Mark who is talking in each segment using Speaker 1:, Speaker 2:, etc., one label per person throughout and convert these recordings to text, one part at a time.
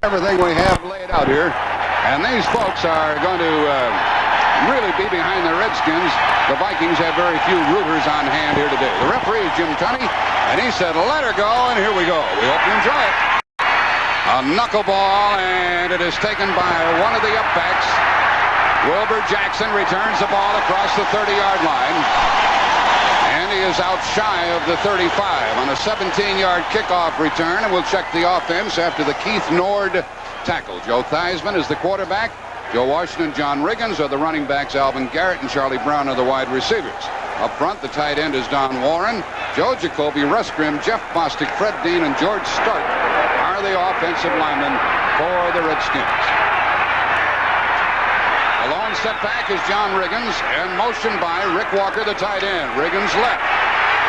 Speaker 1: everything we have laid out here. And these folks are going to really be behind the Redskins. The Vikings have very few rooters on hand here today. The referee is Jim Tunney, and he said, let her go, and here we go. We hope you enjoy it. A knuckleball, and it is taken by one of the upbacks. Wilbur Jackson returns the ball across the 30-yard line. And he is out shy of the 35 on a 17-yard kickoff return. And we'll check the offense after the Keith Nord tackle. Joe Theismann is the quarterback. Joe Washington, John Riggins are the running backs. Alvin Garrett and Charlie Brown are the wide receivers. Up front, the tight end is Don Warren. Joe Jacoby, Russ Grimm, Jeff Bostic, Fred Dean, and George Stark are the offensive linemen for the Redskins. The lone setback is John Riggins, and motioned by Rick Walker, the tight end. Riggins left.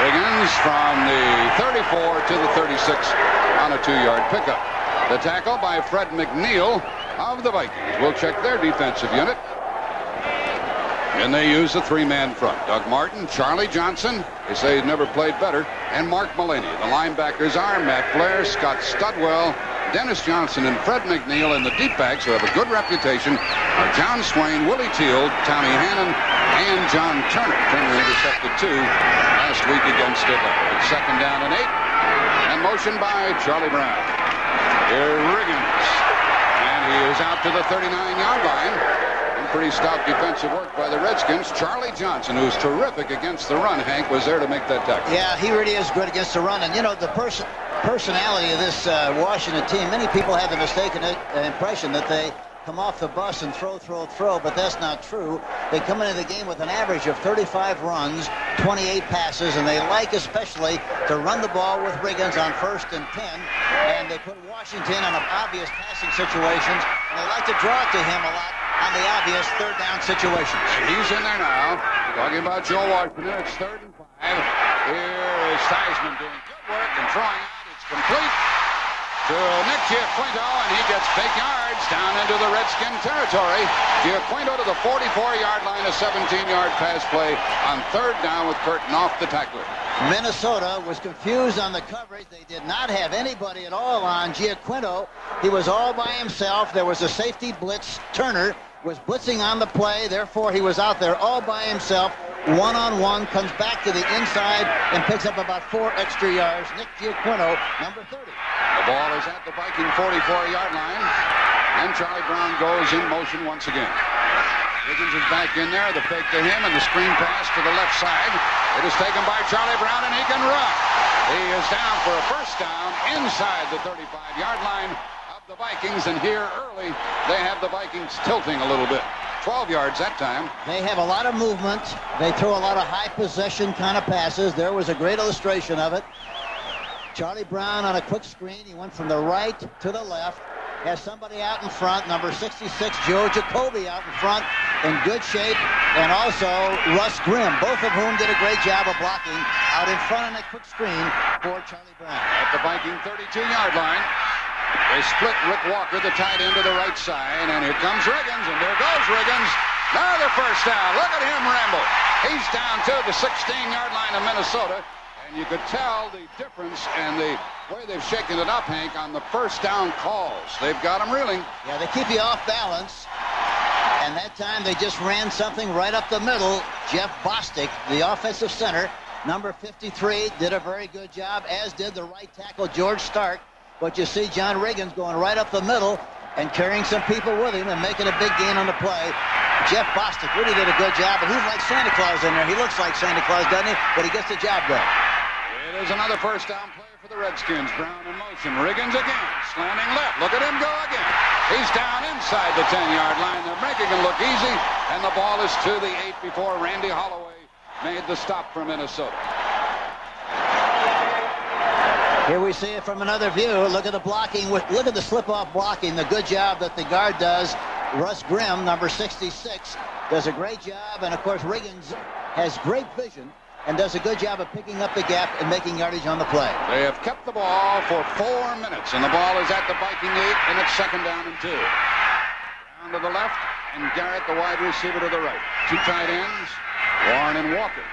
Speaker 1: Riggins from the 34 to the 36 on a 2-yard pickup. The tackle by Fred McNeil of the Vikings. We'll check their defensive unit. And they use a 3-man front. Doug Martin, Charlie Johnson, they say he's never played better, and Mark Mullaney. The linebackers are Matt Blair, Scott Studwell, Dennis Johnson, and Fred McNeil. And the deep backs, who have a good reputation, are John Swain, Willie Teal, Tommy Hannon, and John Turner. Turner intercepted 2 last week against Atlanta. It's 2nd down and 8, and motion by Charlie Brown. Here Riggins, and he is out to the 39-yard line. Pretty stout defensive work by the Redskins. Charlie Johnson, who's terrific against the run, Hank, was there to make that tackle.
Speaker 2: Yeah, he really is good against the run. And, you know, the personality of this Washington team, many people have the mistaken impression that they come off the bus and throw, but that's not true. They come into the game with an average of 35 runs, 28 passes, and they like especially to run the ball with Riggins on 1st and 10, and they put Washington in obvious passing situations, and they like to draw it to him a lot on the obvious 3rd down situations.
Speaker 1: And he's in there now, talking about Joe Washington. It's 3rd and 5. Here is Theismann doing good work and throwing out. It's complete to Nick Giaquinto, and he gets big yards down into the Redskin territory. Giaquinto to the 44-yard line, a 17-yard pass play on 3rd down with Curtin off the tackler.
Speaker 2: Minnesota was confused on the coverage. They did not have anybody at all on Giaquinto. He was all by himself. There was a safety blitz. Turner was blitzing on the play. Therefore, he was out there all by himself. One-on-one, comes back to the inside and picks up about 4 extra yards. Nick Giaquinto, number 30.
Speaker 1: The ball is at the Viking 44-yard line, and Charlie Brown goes in motion once again. Riggins is back in there, the fake to him, and the screen pass to the left side. It is taken by Charlie Brown, and he can run. He is down for a 1st down inside the 35-yard line of the Vikings, and here early they have the Vikings tilting a little bit. 12 yards that time.
Speaker 2: They have a lot of movement. They throw a lot of high possession kind of passes. There was a great illustration of it. Charlie Brown on a quick screen. He went from the right to the left. Has somebody out in front, number 66, Joe Jacoby out in front in good shape, and also Russ Grimm, both of whom did a great job of blocking out in front on a quick screen for Charlie Brown.
Speaker 1: At the Viking 32-yard line, they split Rick Walker, the tight end, to the right side, and here comes Riggins, and there goes Riggins. Another 1st down. Look at him ramble. He's down to the 16-yard line of Minnesota. And you could tell the difference and the way they've shaken it up, Hank, on the 1st down calls. They've got them reeling.
Speaker 2: Yeah, they keep you off balance. And that time they just ran something right up the middle. Jeff Bostic, the offensive center, number 53, did a very good job, as did the right tackle, George Stark. But you see John Riggins going right up the middle and carrying some people with him and making a big gain on the play. Jeff Bostic really did a good job, and he's like Santa Claus in there. He looks like Santa Claus, doesn't he? But he gets the job done.
Speaker 1: It is another 1st down play for the Redskins. Brown in motion. Riggins again. Slanting left. Look at him go again. He's down inside the 10-yard line. They're making him look easy, and the ball is to the 8 before Randy Holloway made the stop for Minnesota.
Speaker 2: Here we see it from another view. Look at the blocking. Look at the slip-off blocking. The good job that the guard does. Russ Grimm, number 66, does a great job. And, of course, Riggins has great vision and does a good job of picking up the gap and making yardage on the play.
Speaker 1: They have kept the ball for 4 minutes, and the ball is at the Viking 8, and it's 2nd down and 2. Down to the left, and Garrett, the wide receiver, to the right. 2 tight ends, Warren and Walker.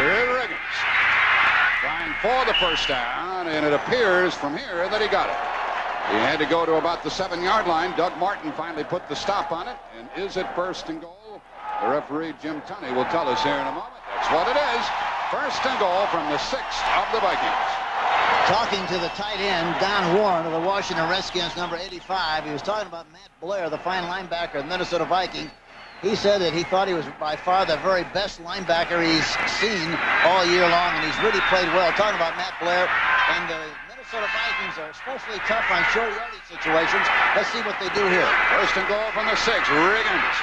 Speaker 1: Here Riggins trying for the 1st down, and it appears from here that he got it. He had to go to about the 7-yard line. Doug Martin finally put the stop on it. And is it first and goal? The referee, Jim Tunney, will tell us here in a moment. That's what it is. First and goal from the 6 of the Vikings.
Speaker 2: Talking to the tight end, Don Warren of the Washington Redskins, number 85. He was talking about Matt Blair, the fine linebacker of the Minnesota Vikings. He said that he thought he was by far the very best linebacker he's seen all year long, and he's really played well. Talking about Matt Blair, and the Minnesota Vikings are especially tough on short yardage situations. Let's see what they do here.
Speaker 1: First and goal from the 6. Riggins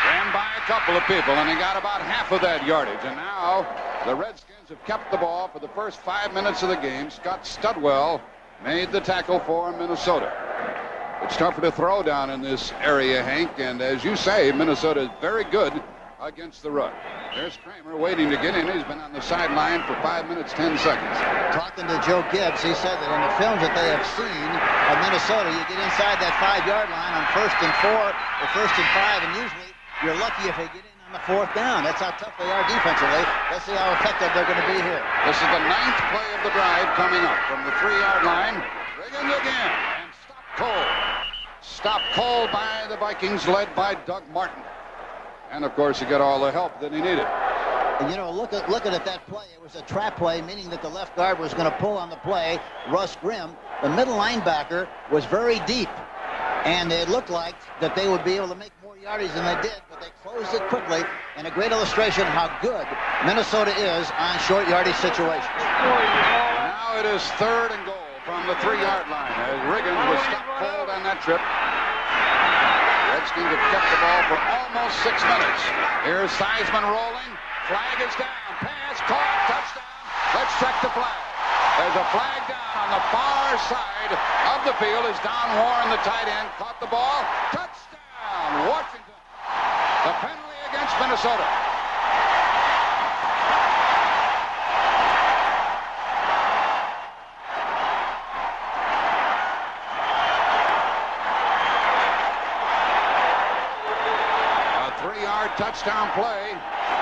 Speaker 1: ran by a couple of people, and he got about half of that yardage. And now the Redskins have kept the ball for the first 5 minutes of the game. Scott Studwell made the tackle for Minnesota. It's tougher to throw down in this area, Hank, and as you say, Minnesota is very good against the run. There's Kramer waiting to get in. He's been on the sideline for 5 minutes, 10 seconds.
Speaker 2: Talking to Joe Gibbs, he said that in the films that they have seen of Minnesota, you get inside that 5-yard line on 1st and 4 or 1st and 5, and usually you're lucky if they get in on the 4th down. That's how tough they are defensively. Let's see how effective they're going to be here.
Speaker 1: This is the 9th play of the drive coming up from the 3-yard line. Riggins again, and stop Cole. Stop Cole by the Vikings, led by Doug Martin. And, of course, he got all the help that he needed.
Speaker 2: And, you know, looking at that play, it was a trap play, meaning that the left guard was going to pull on the play. Russ Grimm, the middle linebacker, was very deep. And it looked like that they would be able to make more yardage than they did, but they closed it quickly. And a great illustration of how good Minnesota is on short yardage situations.
Speaker 1: Now it is 3rd and goal from the 3-yard line as Riggins was stopped cold on that trip. Redskins have kept the ball for almost 6 minutes. Here's Theismann rolling. Flag is down. Pass caught. Touchdown. Let's check the flag. There's a flag down on the far side of the field as Don Warren, the tight end, caught the ball. Touchdown, Washington. The penalty against Minnesota. A 3-yard touchdown play,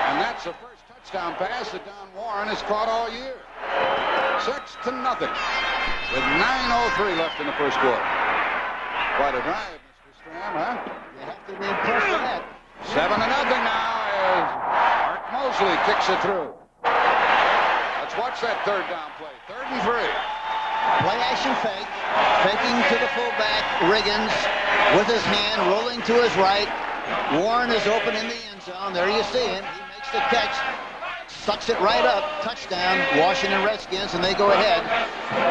Speaker 1: and that's the first touchdown pass that Don Warren has caught all year. 6-0 with 9:03 left in the first quarter. Quite a drive, Mr. Stram, huh?
Speaker 2: You have to be impressed with that.
Speaker 1: 7-0 now as Art Mosley kicks it through. Let's watch that 3rd down play. 3rd and 3.
Speaker 2: Play action fake. Faking to the fullback, Riggins, with his hand rolling to his right. Warren is open in the end zone. There you see him. He makes the catch. Sucks it right up. Touchdown, Washington Redskins, and they go ahead.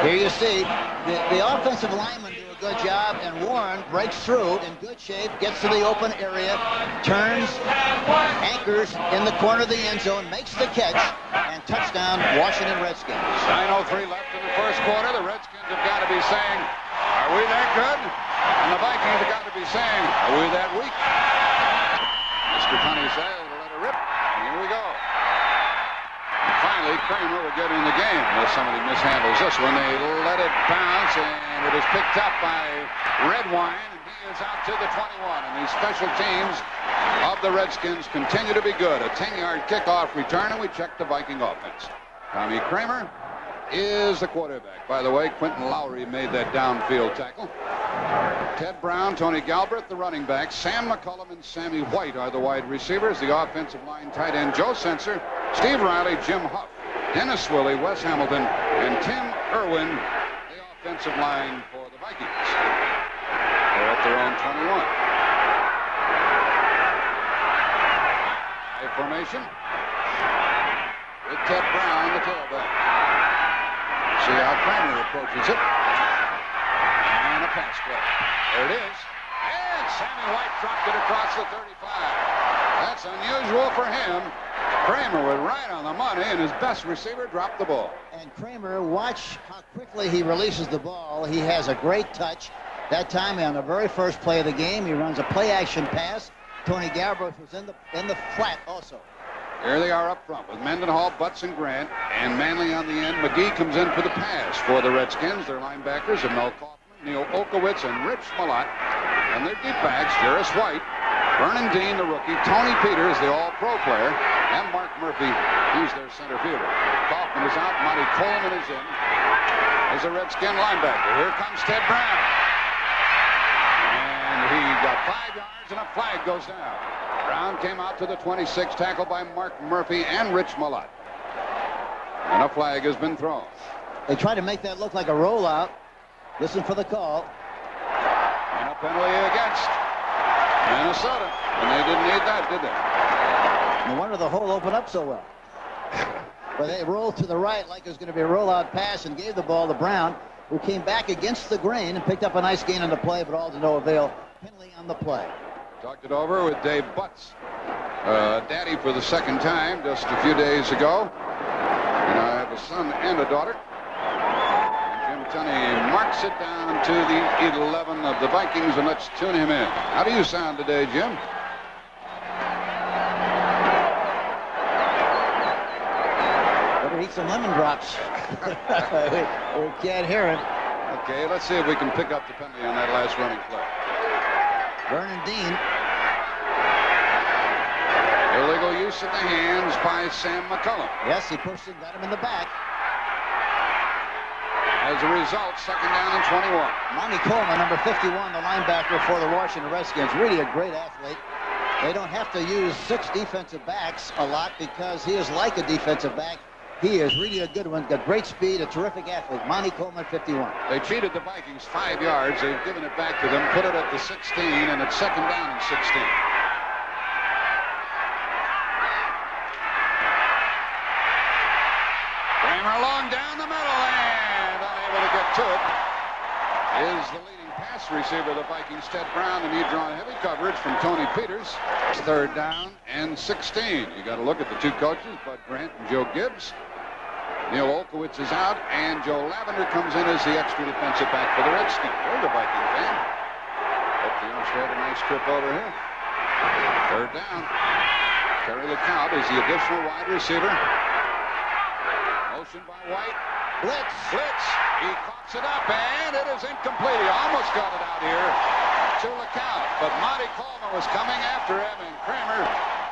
Speaker 2: Here you see the offensive linemen do a good job, and Warren breaks through in good shape, gets to the open area, turns, anchors in the corner of the end zone, makes the catch, and touchdown, Washington Redskins.
Speaker 1: 9:03 left in the first quarter. The Redskins have got to be saying, are we that good? And the Vikings have got to be saying, are we that weak? Mr. Tunney says, let it rip. Here we go. Finally, Kramer will get in the game unless somebody mishandles this one. They let it bounce, and it is picked up by Redwine, and he is out to the 21. And these special teams of the Redskins continue to be good. A 10-yard kickoff return, and we check the Viking offense. Tommy Kramer is the quarterback. By the way, Quentin Lowry made that downfield tackle. Ted Brown, Tony Galbraith, the running backs. Sam McCullum and Sammy White are the wide receivers. The offensive line tight end Joe Sensor, Steve Riley, Jim Huff, Dennis Willey, Wes Hamilton, and Tim Irwin, the offensive line for the Vikings. They're at their own 21. High formation with Ted Brown, the tailback. See how Kramer approaches it. And a pass play. There it is. And Sammy White dropped it across the 35. That's unusual for him. Kramer was right on the money, and his best receiver dropped the ball.
Speaker 2: And Kramer, watch how quickly he releases the ball. He has a great touch. That time on the very first play of the game, he runs a play-action pass. Tony Galbraith was in the flat also.
Speaker 1: Here they are up front with Mendenhall, Butts, and Grant, and Manley on the end. McGee comes in for the pass for the Redskins. Their linebackers are Mel Kaufman, Neil Okowitz, and Rich Malott. And their deep backs, Jarris White, Vernon Dean, the rookie, Tony Peters, the all-pro player, and Mark Murphy, he's their center fielder. Kaufman is out, Monty Coleman is in. as a Redskin linebacker. Here comes Ted Brown. And he got 5 yards, and a flag goes down. Brown came out to the 26, tackled by Mark Murphy and Rich Malott. And a flag has been thrown.
Speaker 2: They tried to make that look like a rollout. Listen for the call.
Speaker 1: And a penalty against Minnesota. And they didn't need that, did they?
Speaker 2: No wonder the hole opened up so well. But they rolled to the right like it was going to be a rollout pass and gave the ball to Brown, who came back against the grain and picked up a nice gain on the play, but all to no avail. Penalty on the play. Talked
Speaker 1: it over with Dave Butts, daddy for the second time just a few days ago. And I have a son and a daughter. And Jim Tunney marks it down to the 11 of the Vikings, and let's tune him in. How do you sound today, Jim?
Speaker 2: Better eat some lemon drops. we can't hear it.
Speaker 1: Okay, let's see if we can pick up the penalty on that last running play.
Speaker 2: Vernon Dean.
Speaker 1: Illegal use of the hands by Sam McCullum.
Speaker 2: Yes, he pushed him, got him in the back.
Speaker 1: As a result, second down and 21.
Speaker 2: Monty Coleman, number 51, the linebacker for the Washington Redskins. Really a great athlete. They don't have to use 6 defensive backs a lot because he is like a defensive back. He is really a good one. Got great speed, a terrific athlete. Monty Coleman, 51.
Speaker 1: They cheated the Vikings 5 yards. They've given it back to them, put it at the 16, and it's second down and 16. Kramer long down the middle and unable to get to it is the leading pass receiver of the Vikings, Ted Brown, and he drawn heavy coverage from Tony Peters. It's third down and 16. You got to look at the two coaches, Bud Grant and Joe Gibbs. Neil Olkowitz is out, and Joe Lavender comes in as the extra defensive back for the Redskins. They're the Viking fan. Hope the youngster had a nice trip over here. Third down. Terry LeCout is the additional wide receiver. Motion by White. Blitz. He coughs it up, and it is incomplete. He almost got it out here to LeCout, but Monty Coleman was coming after him, and Kramer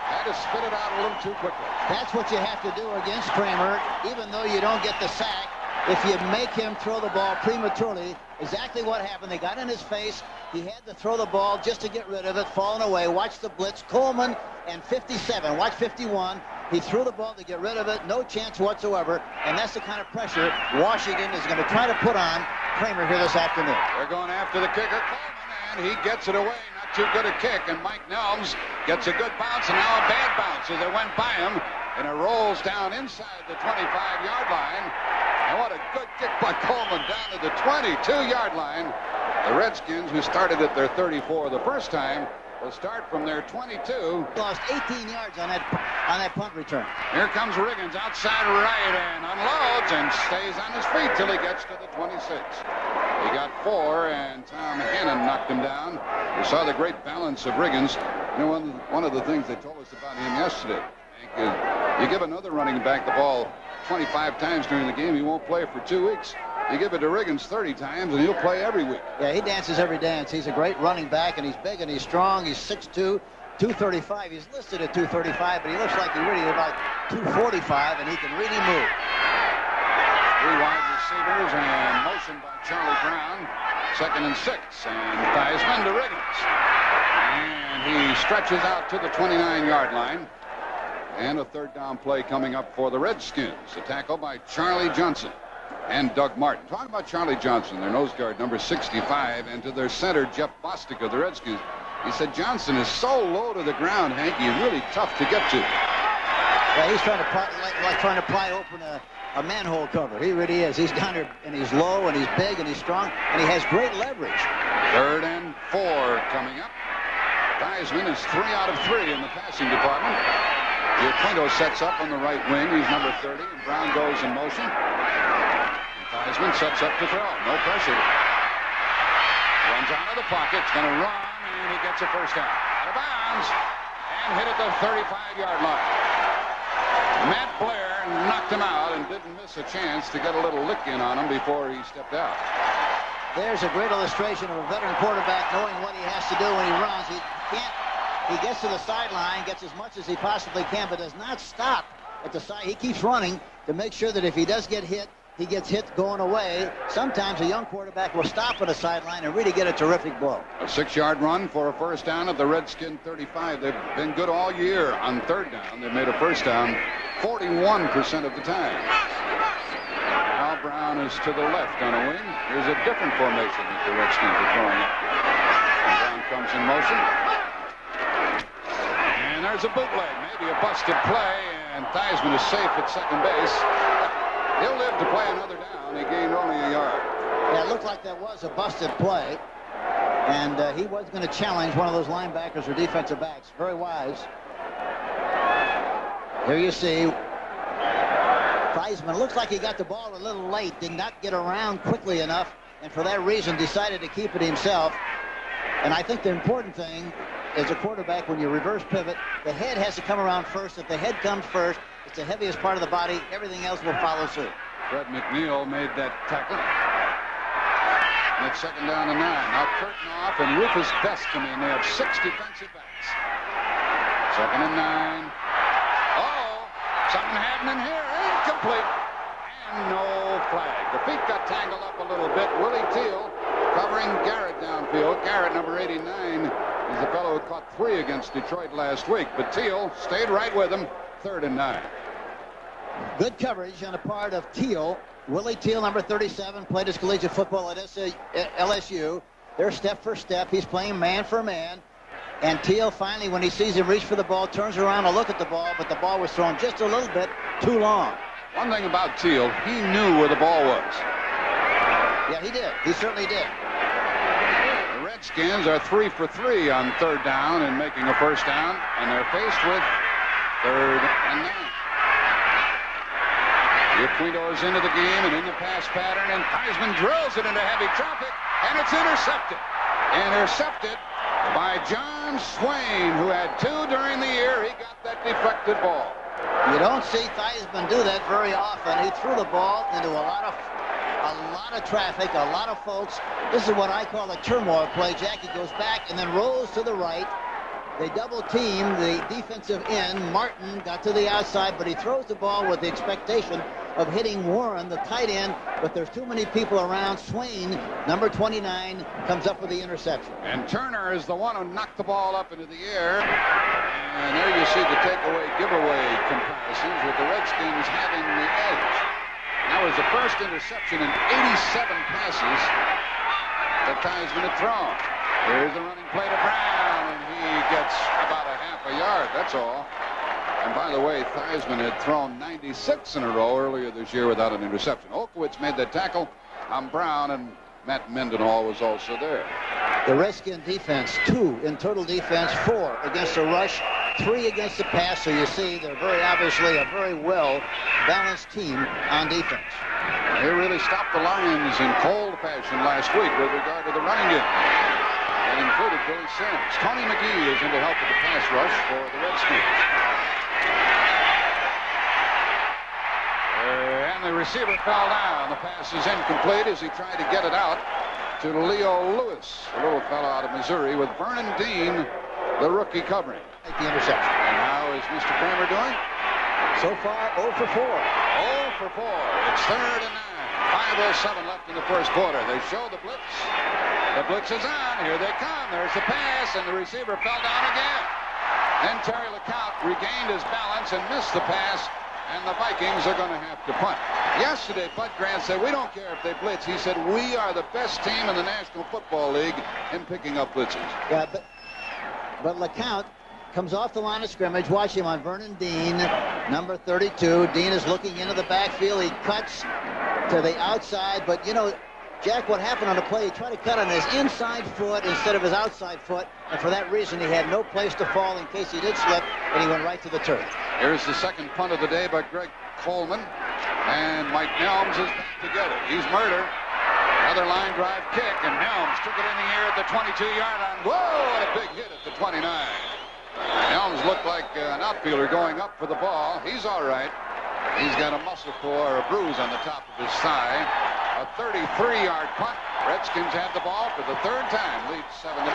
Speaker 1: had to spit it out a little too quickly.
Speaker 2: That's what you have to do against Kramer, even though you don't get the sack. If you make him throw the ball prematurely, exactly what happened. They got in his face. He had to throw the ball just to get rid of it, falling away. Watch the blitz. Coleman and 57. Watch 51. He threw the ball to get rid of it. No chance whatsoever. And that's the kind of pressure Washington is going to try to put on Kramer here this afternoon.
Speaker 1: They're going after the kicker, Coleman, and he gets it away. Not too good a kick, and Mike Nelms gets a good bounce, and now a bad bounce as it went by him, and it rolls down inside the 25-yard line. And what a good kick by Coleman down to the 22-yard line. The Redskins, who started at their 34 the first time, will start from their 22.
Speaker 2: Lost 18 yards on that punt return.
Speaker 1: Here comes Riggins outside right and unloads and stays on his feet till he gets to the 26. He got 4, and Tom Hannon knocked him down. We saw the great balance of Riggins. You know, one of the things they told us about him yesterday, you give another running back the ball 25 times during the game, he won't play for 2 weeks. You give it to Riggins 30 times, and he'll play every week.
Speaker 2: Yeah, he dances every dance. He's a great running back, and he's big and he's strong. He's 6'2", 235. He's listed at 235, but he looks like he really is about 245, and he can really move.
Speaker 1: 3 wide receivers and motion by Charlie Brown. Second and 6, and Theismann to Riggins. And he stretches out to the 29-yard line. And a third down play coming up for the Redskins. A tackle by Charlie Johnson and Doug Martin. Talk about Charlie Johnson, their nose guard, number 65, and to their center, Jeff Bostic of the Redskins. He said Johnson is so low to the ground, Hank, he's really tough to get to.
Speaker 2: Yeah, he's trying to pry open a manhole cover. He really is. He's down there, and he's low, and he's big, and he's strong, and he has great leverage.
Speaker 1: Third and 4 coming up. Theismann is 3 out of 3 in the passing department. Giaquinto sets up on the right wing. He's number 30, and Brown goes in motion. Theismann sets up to throw. No pressure. Runs out of the pocket. It's going to run, and he gets a first down. Out of bounds, and hit at the 35-yard line. Matt Blair knocked him out and didn't miss a chance to get a little lick in on him before he stepped out.
Speaker 2: There's a great illustration of a veteran quarterback knowing what he has to do when he runs. He gets to the sideline, gets as much as he possibly can, but does not stop at the side. He keeps running to make sure that if he does get hit, he gets hit going away. Sometimes a young quarterback will stop at a sideline and really get a terrific blow.
Speaker 1: A 6-yard run for a first down at the Redskin 35. They've been good all year on third down. They've made a first down 41% of the time. Al Brown is to the left on a wing. Here's a different formation that the Redskins are throwing up. Brown comes in motion. And there's a bootleg, maybe a busted play, and Theismann is safe at second base. He'll live to play another down. He gained only a yard.
Speaker 2: Yeah, it looked like that was a busted play. And he was going to challenge one of those linebackers or defensive backs. Very wise. Here you see Theismann. Looks like he got the ball a little late. Did not get around quickly enough. And for that reason decided to keep it himself. And I think the important thing as a quarterback, when you reverse pivot, the head has to come around first. If the head comes first, it's the heaviest part of the body. Everything else will follow suit.
Speaker 1: Fred McNeil made that tackle. And it's second down and 9. Now Kurtnoff and Rufus Best come in. They have 6 defensive backs. Second and 9. Oh, something happening here. Incomplete. And no flag. The feet got tangled up a little bit. Willie Teal covering Garrett downfield. Garrett, number 89, is the fellow who caught 3 against Detroit last week. But Teal stayed right with him. Third and 9.
Speaker 2: Good coverage on the part of Teal. Willie Teal, number 37, played his collegiate football at LSU. They're step for step. He's playing man for man. And Teal finally, when he sees him reach for the ball, turns around to look at the ball, but the ball was thrown just a little bit too long.
Speaker 1: One thing about Teal, he knew where the ball was.
Speaker 2: Yeah, he did. He certainly did.
Speaker 1: The Redskins are 3 for 3 on third down and making a first down, and they're faced with third and 9. Iaquinto's into the game and in the pass pattern, and Theismann drills it into heavy traffic, and it's intercepted. Intercepted by John Swain, who had 2 during the year. He got that deflected ball.
Speaker 2: You don't see Theismann do that very often. He threw the ball into a lot of traffic, a lot of folks. This is what I call a turmoil play. Jackie goes back and then rolls to the right. They double team the defensive end. Martin got to the outside, but he throws the ball with the expectation of hitting Warren, the tight end, but there's too many people around. Swain, number 29, comes up with the interception.
Speaker 1: And Turner is the one who knocked the ball up into the air. And there you see the takeaway, giveaway comparisons with the Redskins having the edge. That was the first interception in 87 passes that Theismann had thrown. Here's the running play to Brown, and he gets about a half a yard, that's all. And by the way, Theismann had thrown 96 in a row earlier this year without an interception. Olkowitz made that tackle on Brown, and Matt Mendenhall was also there.
Speaker 2: The Redskin defense, 2 in total defense, 4 against the rush, 3 against the pass. So you see they're very obviously a very well-balanced team on defense.
Speaker 1: They really stopped the Lions in cold fashion last week with regard to the running game. That included Billy Sims. Tony McGee is in to help with the pass rush for the Redskins. And the receiver fell down. The pass is incomplete as he tried to get it out to Leo Lewis, a little fellow out of Missouri, with Vernon Dean, the rookie, covering.
Speaker 2: Take the interception.
Speaker 1: And how is Mr. Kramer doing?
Speaker 2: So far, 0 for 4.
Speaker 1: 0 for 4. It's third and 9. 5:07 left in the first quarter. They show the blitz. The blitz is on. Here they come. There's the pass, and the receiver fell down again. Then Terry LeCount regained his balance and missed the pass, and the Vikings are going to have to punt. Yesterday, Bud Grant said, we don't care if they blitz. He said, we are the best team in the National Football League in picking up blitzes.
Speaker 2: Yeah, but LeCount comes off the line of scrimmage. Watch him on Vernon Dean, number 32. Dean is looking into the backfield. He cuts to the outside, but you know, Jack, what happened on the play, he tried to cut on his inside foot instead of his outside foot, and for that reason he had no place to fall in case he did slip, and he went right to the turf.
Speaker 1: Here's the second punt of the day by Greg Coleman, and Mike Nelms is back together. He's murdered. Another line drive kick, and Nelms took it in the air at the 22-yard line. Whoa, what a big hit at the 29. Nelms looked like an outfielder going up for the ball. He's all right. He's got a muscle core, or a bruise on the top of his thigh. A 33-yard punt Redskins had the ball for the third time, lead 7-0.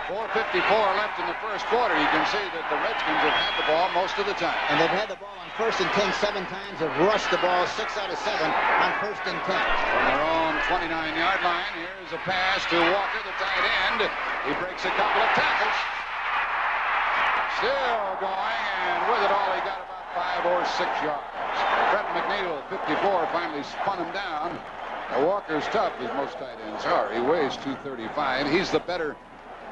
Speaker 1: 4:54 left in the first quarter. You can see that the Redskins have had the ball most of the time.
Speaker 2: And they've had the ball on 1st and 10 7 times. Have rushed the ball 6 out of 7 on 1st and 10.
Speaker 1: From their own 29-yard line, here's a pass to Walker, the tight end. He breaks a couple of tackles. Still going, and with it all, he got about 5 or 6 yards. Brett McNeil, 54, finally spun him down. Now, Walker's tough, as most tight ends are. He weighs 235. He's the better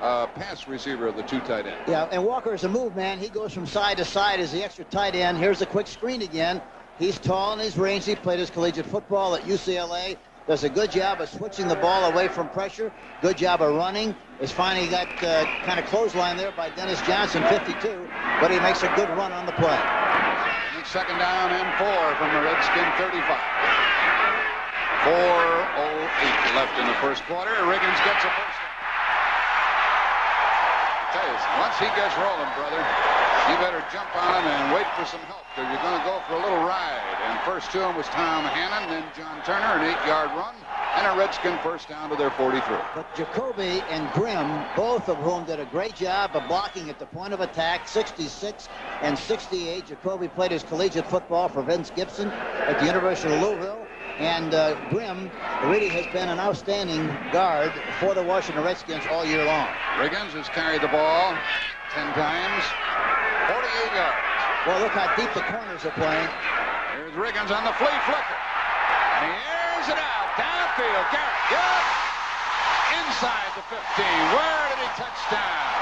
Speaker 1: pass receiver of the two tight ends.
Speaker 2: Yeah, and Walker is a move man. He goes from side to side as the extra tight end. Here's a quick screen again. He's tall and he's rangy. He played his collegiate football at UCLA. Does a good job of switching the ball away from pressure. Good job of running. Is finally got kind of clothesline there by Dennis Johnson, 52. But he makes a good run on the play.
Speaker 1: And 2nd down and 4 from the Redskin 35. 4:08 left in the first quarter. Riggins gets a first down. I tell you, once he gets rolling, brother, you better jump on him and wait for some help, because you're going to go for a little ride. And first to him was Tom Hannon, then John Turner, an 8-yard run, and a Redskin first down to their 43.
Speaker 2: But Jacoby and Grimm, both of whom did a great job of blocking at the point of attack, 66 and 68. Jacoby played his collegiate football for Vince Gibson at the University of Louisville. And Grimm really has been an outstanding guard for the Washington Redskins all year long.
Speaker 1: Riggins has carried the ball 10 times, 48 yards.
Speaker 2: Well, look how deep the corners are playing.
Speaker 1: Here's Riggins on the flea flicker. And he airs it out. Downfield. Garrett. Good. Inside the 15. Where did he touch down?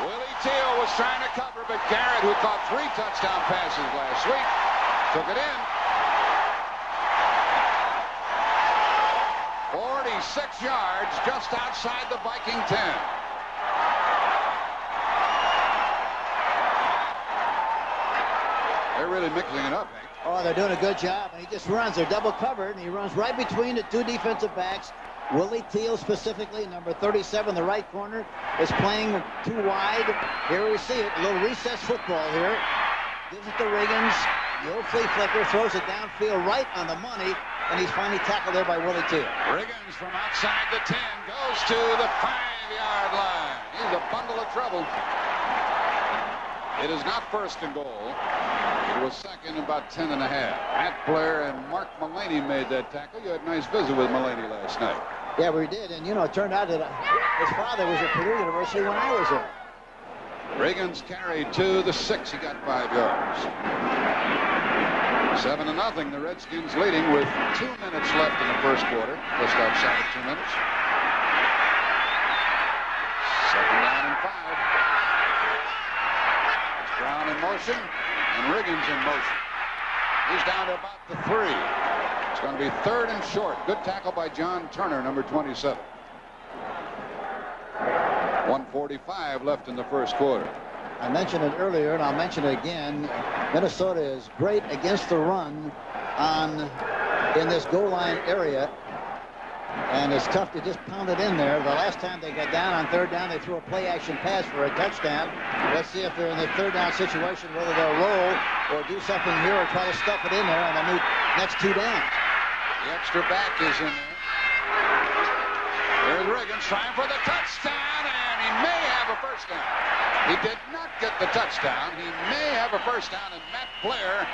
Speaker 1: Willie Teal was trying to cover, but Garrett, who caught 3 touchdown passes last week, took it in. 46 yards just outside the Viking 10. They're really mixing it up, Hank.
Speaker 2: Oh, they're doing a good job. And he just runs. They're double covered, and he runs right between the 2 defensive backs. Willie Teal specifically, number 37, the right corner, is playing too wide. Here we see it. A little recess football here. Gives it to Riggins. The old flea flicker throws it downfield right on the money, and he's finally tackled there by Willie Teal.
Speaker 1: Riggins from outside the 10 goes to the 5-yard line. He's a bundle of trouble. It is not 1st and goal. It was 2nd, about 10 and a half. Matt Blair and Mark Mullaney made that tackle. You had a nice visit with Mullaney last night.
Speaker 2: Yeah, we did. And, you know, it turned out that his father was at Purdue University when I was there.
Speaker 1: Riggins carried to the 6. He got 5 yards. 7-0. The Redskins leading with 2 minutes left in the first quarter. Just outside of 2 minutes. 2nd down and 5. It's Brown in motion and Riggins in motion. He's down to about the 3. It's going to be 3rd and short. Good tackle by John Turner, number 27. 1:45 left in the first quarter.
Speaker 2: I mentioned it earlier, and I'll mention it again. Minnesota is great against the run in this goal line area, and it's tough to just pound it in there. The last time they got down on 3rd down, they threw a play-action pass for a touchdown. Let's see if they're in the 3rd down situation, whether they'll roll or do something here or try to stuff it in there on the next 2 downs.
Speaker 1: The extra back is in there. There's Riggins trying for the touchdown, and he may have a first down. He did not get the touchdown. He may have a first down, and Matt Blair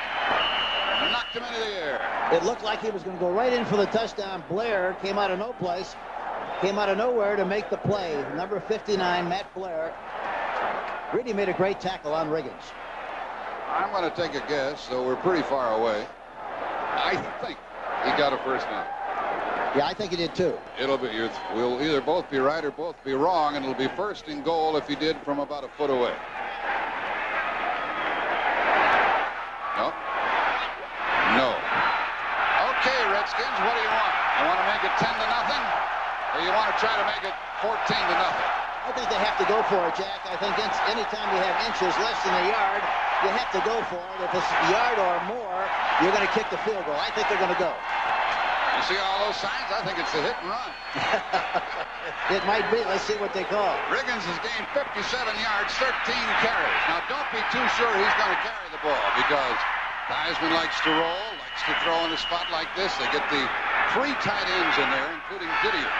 Speaker 1: knocked him into the air.
Speaker 2: It looked like he was going to go right in for the touchdown. Blair came out of no place, came out of nowhere to make the play. Number 59, Matt Blair, really made a great tackle on Riggins.
Speaker 1: I'm going to take a guess, so we're pretty far away. I think he got a first down.
Speaker 2: Yeah, I think he did too.
Speaker 1: We'll either both be right or both be wrong, and it'll be 1st and goal if he did from about a foot away. No. No. Okay, Redskins, what do you want? You want to make it 10-0, or you want to try to make it 14-0?
Speaker 2: I think they have to go for it, Jack. I think anytime you have inches less than a yard, you have to go for it. If it's a yard or more, you're going to kick the field goal. I think they're going to go.
Speaker 1: You see all those signs? I think it's a hit and run.
Speaker 2: It might be. Let's see what they call.
Speaker 1: Riggins has gained 57 yards, 13 carries. Now, don't be too sure he's going to carry the ball, because Theismann likes to roll, likes to throw in a spot like this. They get the 3 tight ends in there, including Didier.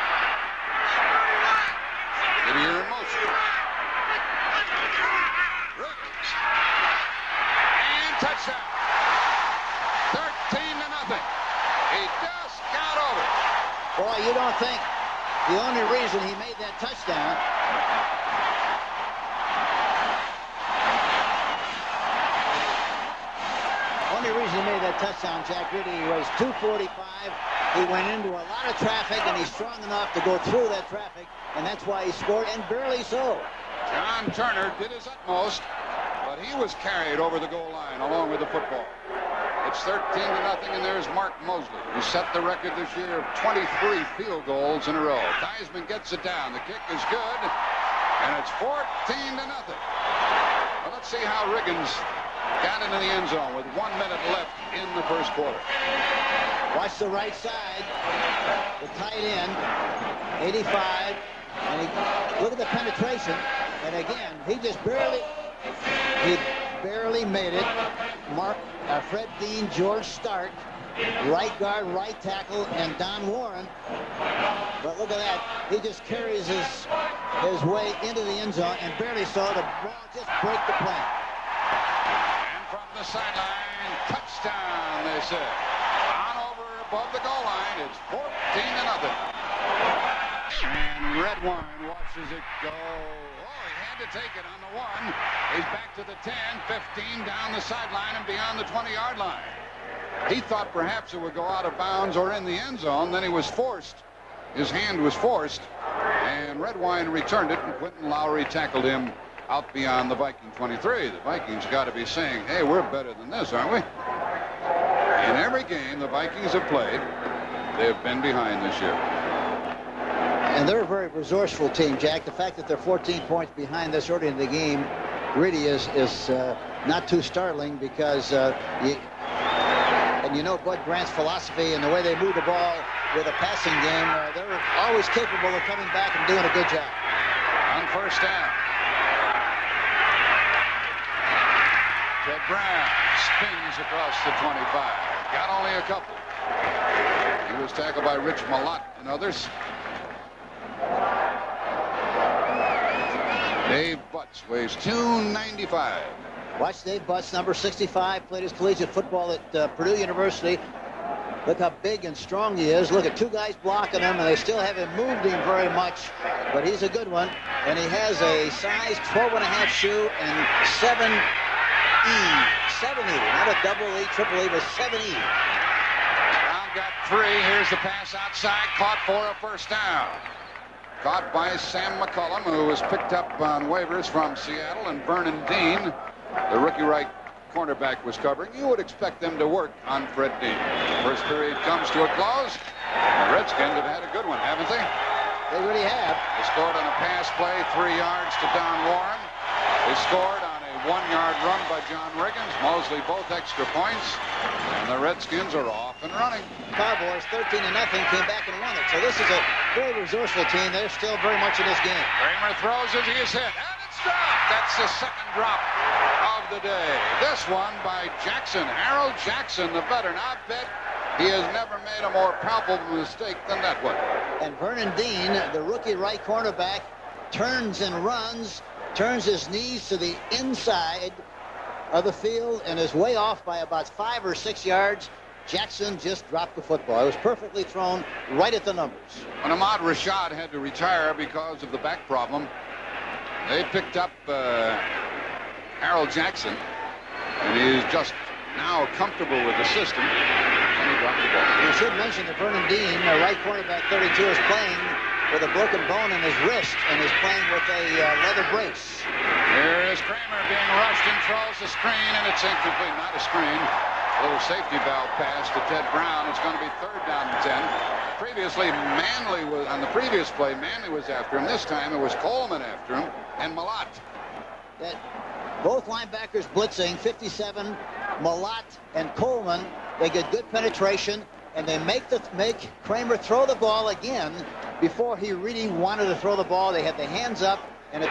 Speaker 1: Didier in motion. Riggins. And touchdown. 13-0. He just got over.
Speaker 2: Boy, you don't think the only reason he made that touchdown Jack Ridley, was 245. He went into a lot of traffic, and he's strong enough to go through that traffic, and that's why he scored, and barely so.
Speaker 1: John Turner did his utmost, but he was carried over the goal line along with the football. It's 13-0, and there's Mark Mosley, who set the record this year of 23 field goals in a row. Theismann gets it down. The kick is good, and it's 14-0. Well, let's see how Riggins got into the end zone with 1 minute left in the first quarter.
Speaker 2: Watch the right side. The tight end, 85. And look at the penetration. And again, he barely made it. Fred Dean, George Stark, right guard, right tackle, and Don Warren. But look at that. He just carries his way into the end zone and barely saw the ball just break the plane.
Speaker 1: And from the sideline, touchdown, they said. On over above the goal line, it's 14-0. And Redwine watches it go. Oh, he had to take it on the 1. He's back to the 10, 15, down the sideline and beyond the 20-yard line. He thought perhaps it would go out of bounds or in the end zone. Then he was forced. His hand was forced, and Redwine returned it, and Quentin Lowry tackled him out beyond the Viking 23. The Vikings got to be saying, hey, we're better than this, aren't we? In every game the Vikings have played, they've been behind this year.
Speaker 2: And they're a very resourceful team, Jack. The fact that they're 14 points behind this early in the game really is not too startling, because you know Bud Grant's philosophy and the way they move the ball with a passing game, they're always capable of coming back and doing a good job.
Speaker 1: On first down, Ted Brown spins across the 25. Got only a couple. He was tackled by Rich Malott and others. Dave Butts weighs 295.
Speaker 2: Watch Dave Butts, number 65, played his collegiate football at Purdue University. Look how big and strong he is. Look at 2 guys blocking him, and they still haven't moved him very much. But he's a good one. And he has a size 12.5 shoe and 7E. 7E, not a double E, triple E, but 7E.
Speaker 1: Brown got 3. Here's the pass outside, caught for a first down. Caught by Sam McCullum, who was picked up on waivers from Seattle, and Vernon Dean, the rookie right cornerback, was covering. You would expect them to work on Fred Dean. First period comes to a close. The Redskins have had a good one, haven't they?
Speaker 2: They really have.
Speaker 1: They scored on a pass play, 3 yards to Don Warren. They scored on a 1-yard run by John Riggins. Mosley both extra points. And the Redskins are off and running.
Speaker 2: Cowboys 13-0 came back and won it. So this is a very resourceful team. They're still very much in this game.
Speaker 1: Kramer throws as he is hit. And it's dropped. That's the second drop of the day. This one by Jackson. Harold Jackson, the veteran. I bet he has never made a more palpable mistake than that one.
Speaker 2: And Vernon Dean, the rookie right cornerback, turns and runs, turns his knees to the inside of the field and is way off by about 5 or 6 yards. Jackson just dropped the football. It was perfectly thrown right at the numbers.
Speaker 1: When Ahmad Rashad had to retire because of the back problem, they picked up Harold Jackson, and he's just now comfortable with the system. And he dropped the ball.
Speaker 2: You should mention that Vernon Dean, the right cornerback 32, is playing with a broken bone in his wrist and is playing with a leather brace.
Speaker 1: Here is Kramer being rushed and throws the screen, and it's incomplete. Not a screen. A little safety valve pass to Ted Brown. It's going to be 3rd down and 10. Previously, Manley was on the previous play. Manley was after him. This time it was Coleman after him and Malott.
Speaker 2: Both linebackers blitzing, 57, Malott and Coleman. They get good penetration, and they make Kramer throw the ball again before he really wanted to throw the ball. They had the hands up, and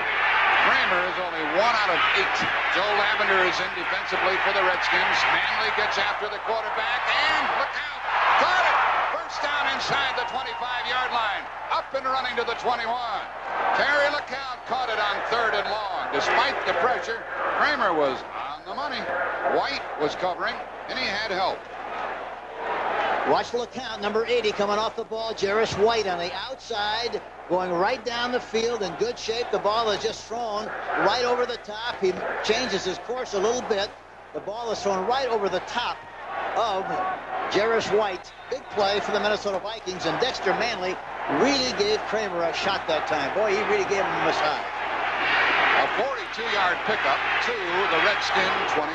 Speaker 1: Kramer is only 1 out of 8. Joe Lavender is in defensively for the Redskins. Manley gets after the quarterback, and look out! Got it! First down inside the 25-yard line. Up and running to the 21. Terry LeCount caught it on 3rd and long. Despite the pressure, Kramer was on the money. White was covering, and he had help.
Speaker 2: Watch LeCount, number 80, coming off the ball. Jarris White on the outside, going right down the field in good shape. The ball is just thrown right over the top. He changes his course a little bit. The ball is thrown right over the top of Jarris White. Big play for the Minnesota Vikings, and Dexter Manley really gave Kramer a shot that time. Boy, he really gave him a massage.
Speaker 1: A 42-yard pickup to the Redskin 21.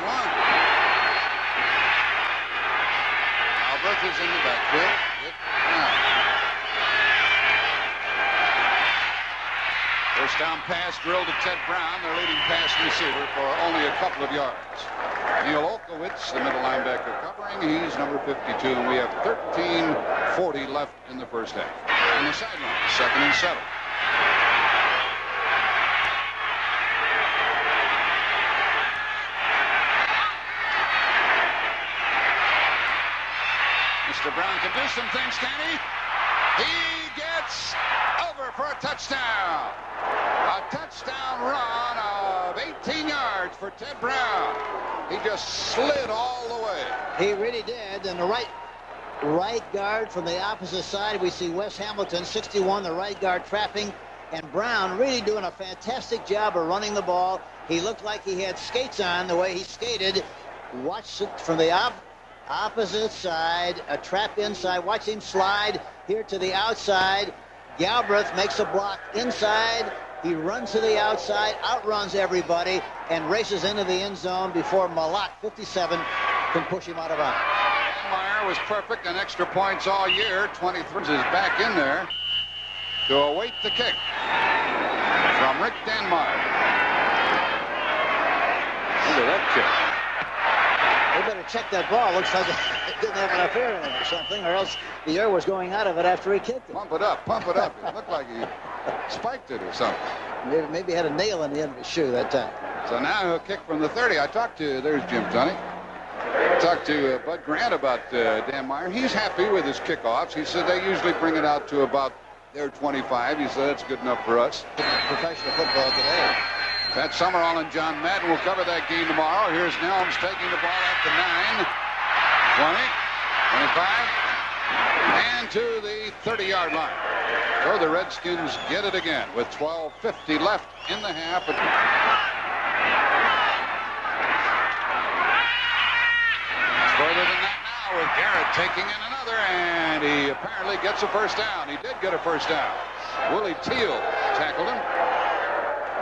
Speaker 1: Albert is in the backfield with Brown. First down pass drilled to Ted Brown, their leading pass receiver, for only a couple of yards. Neil Olkowitz, the middle linebacker, covering. He's number 52, and we have 13:40 left in the first half. On the sideline, 2nd and 7. Mr. Brown can do some things, can he? He gets over for a touchdown. A touchdown run of 18 yards for Ted Brown. He just slid all the way.
Speaker 2: He really did. And the right guard from the opposite side, we see Wes Hamilton, 61, the right guard trapping. And Brown really doing a fantastic job of running the ball. He looked like he had skates on the way he skated. Watch it from the opposite side, a trap inside. Watch him slide here to the outside. Galbraith makes a block inside. He runs to the outside, outruns everybody, and races into the end zone before Malott, 57, can push him out of bounds.
Speaker 1: Meyer was perfect and extra points all year. 23 is back in there to await the kick from Rick Denmeyer. Look at that kick.
Speaker 2: They better check that ball. Looks like it didn't have enough air in it or something, or else the air was going out of it after he kicked it.
Speaker 1: Pump it up, pump it up. It looked like he spiked it or something.
Speaker 2: Maybe had a nail in the end of his shoe that time.
Speaker 1: So now he'll kick from the 30. There's Jim Tunney. Talked to Bud Grant about Dan Meyer. He's happy with his kickoffs. He said they usually bring it out to about their 25. He said that's good enough for us.
Speaker 2: Professional football today.
Speaker 1: Pat Summerall and John Madden will cover that game tomorrow. Here's Nelms taking the ball at the 9, 20, 25, and to the 30-yard line. So the Redskins get it again with 12:50 left in the half. Further than that now with Garrett taking in another, and he apparently gets a first down. He did get a first down. Willie Teal tackled him.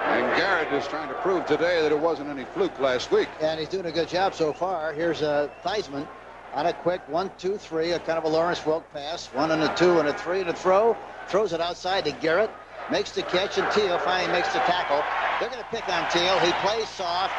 Speaker 1: And Garrett is trying to prove today that it wasn't any fluke last week.
Speaker 2: And he's doing a good job so far. Here's Theismann on a quick 1-2-3, a kind of a Lawrence Welk pass. 1 and a 2 and a 3 and a throw. Throws it outside to Garrett. Makes the catch, and Teal finally makes the tackle. They're going to pick on Teal. He plays soft.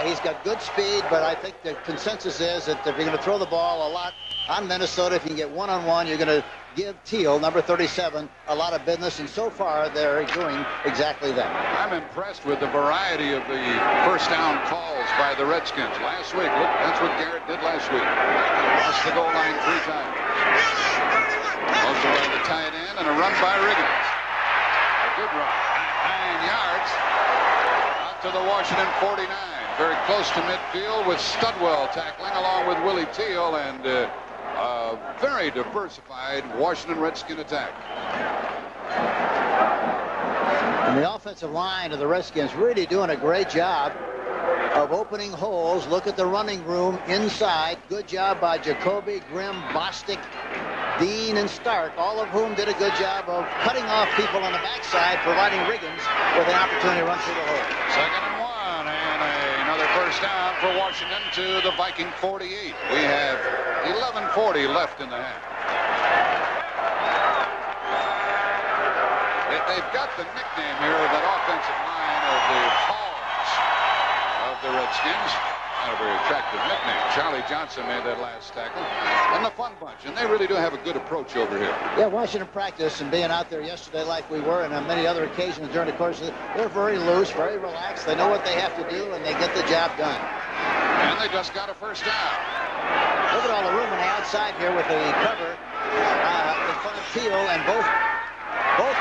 Speaker 2: He's got good speed, but I think the consensus is that if you're going to throw the ball a lot on Minnesota, if you can get one-on-one, you're going to give Teal, number 37, a lot of business, and so far they're doing exactly that.
Speaker 1: I'm impressed with the variety of the first down calls by the Redskins. Last week, look, that's what Garrett did last week. Lost the goal line 3 times. Also by the tight end, and a run by Riggins. A good run, 9 yards, out to the Washington 49. Very close to midfield with Studwell tackling along with Willie Teal, and a very diversified Washington Redskin attack.
Speaker 2: And the offensive line of the Redskins really doing a great job of opening holes. Look at the running room inside. Good job by Jacoby, Grimm, Bostic, Dean, and Stark, all of whom did a good job of cutting off people on the backside, providing Riggins with an opportunity to run through the hole.
Speaker 1: 2nd and 1, and another first down for Washington to the Viking 48. We have 11:40 left in the half. They've got the nickname here of that offensive line of the Hogs of the Redskins. Not a very attractive nickname. Charlie Johnson made that last tackle. And the Fun Bunch. And they really do have a good approach over here.
Speaker 2: Yeah, watching them practice and being out there yesterday like we were, and on many other occasions during the course of it, they're very loose, very relaxed. They know what they have to do, and they get the job done.
Speaker 1: And they just got a first down.
Speaker 2: Look at all the room on the outside here with the cover in front of Teal, and both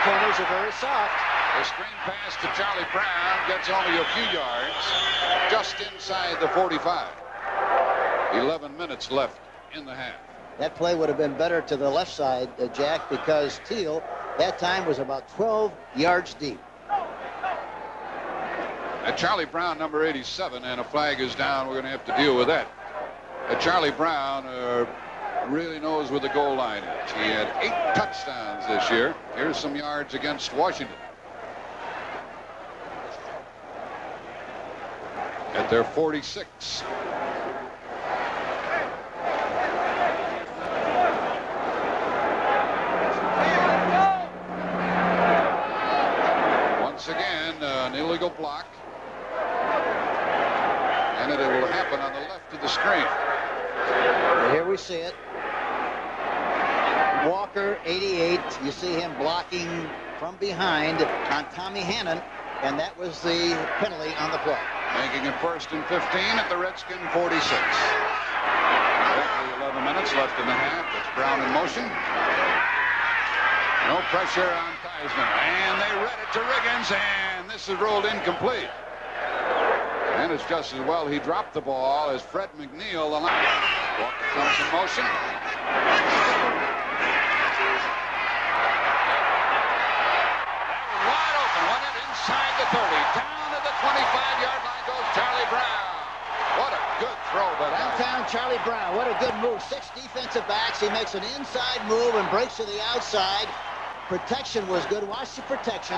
Speaker 2: corners are very soft.
Speaker 1: The screen pass to Charlie Brown gets only a few yards, just inside the 45. 11 minutes left in the half.
Speaker 2: That play would have been better to the left side, Jack, because Teal that time was about 12 yards deep.
Speaker 1: Charlie Brown, number 87, and a flag is down. We're going to have to deal with that. Charlie Brown really knows where the goal line is. He had 8 touchdowns this year. Here's some yards against Washington. At their 46. Once again, an illegal block. And it will happen on the left of the screen.
Speaker 2: Here we see it. Walker, 88. You see him blocking from behind on Tommy Hannon, and that was the penalty on the play.
Speaker 1: Making it 1st and 15 at the Redskin 46. Exactly 11 minutes left in the half. It's Brown in motion. No pressure on Theismann. And they read it to Riggins, and this is rolled incomplete. And it's just as well he dropped the ball as Fred McNeil, the line. Walker comes in motion. That was wide open. Went it inside the 30. Down to the 25-yard line goes Charlie Brown. What a good throw by that.
Speaker 2: Downtown Charlie Brown. What a good move. 6 defensive backs. He makes an inside move and breaks to the outside. Protection was good. Watch the protection.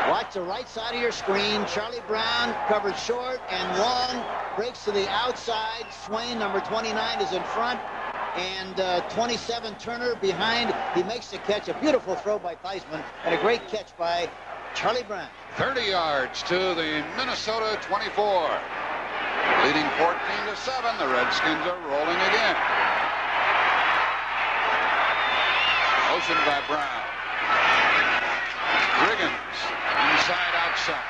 Speaker 2: Watch the right side of your screen. Charlie Brown covered short and long. Breaks to the outside. Swain, number 29, is in front. And 27, Turner, behind. He makes the catch. A beautiful throw by Theismann. And a great catch by Charlie Brown.
Speaker 1: 30 yards to the Minnesota 24. Leading 14-7. The Redskins are rolling again. Motion by Brown. Riggins, inside, outside.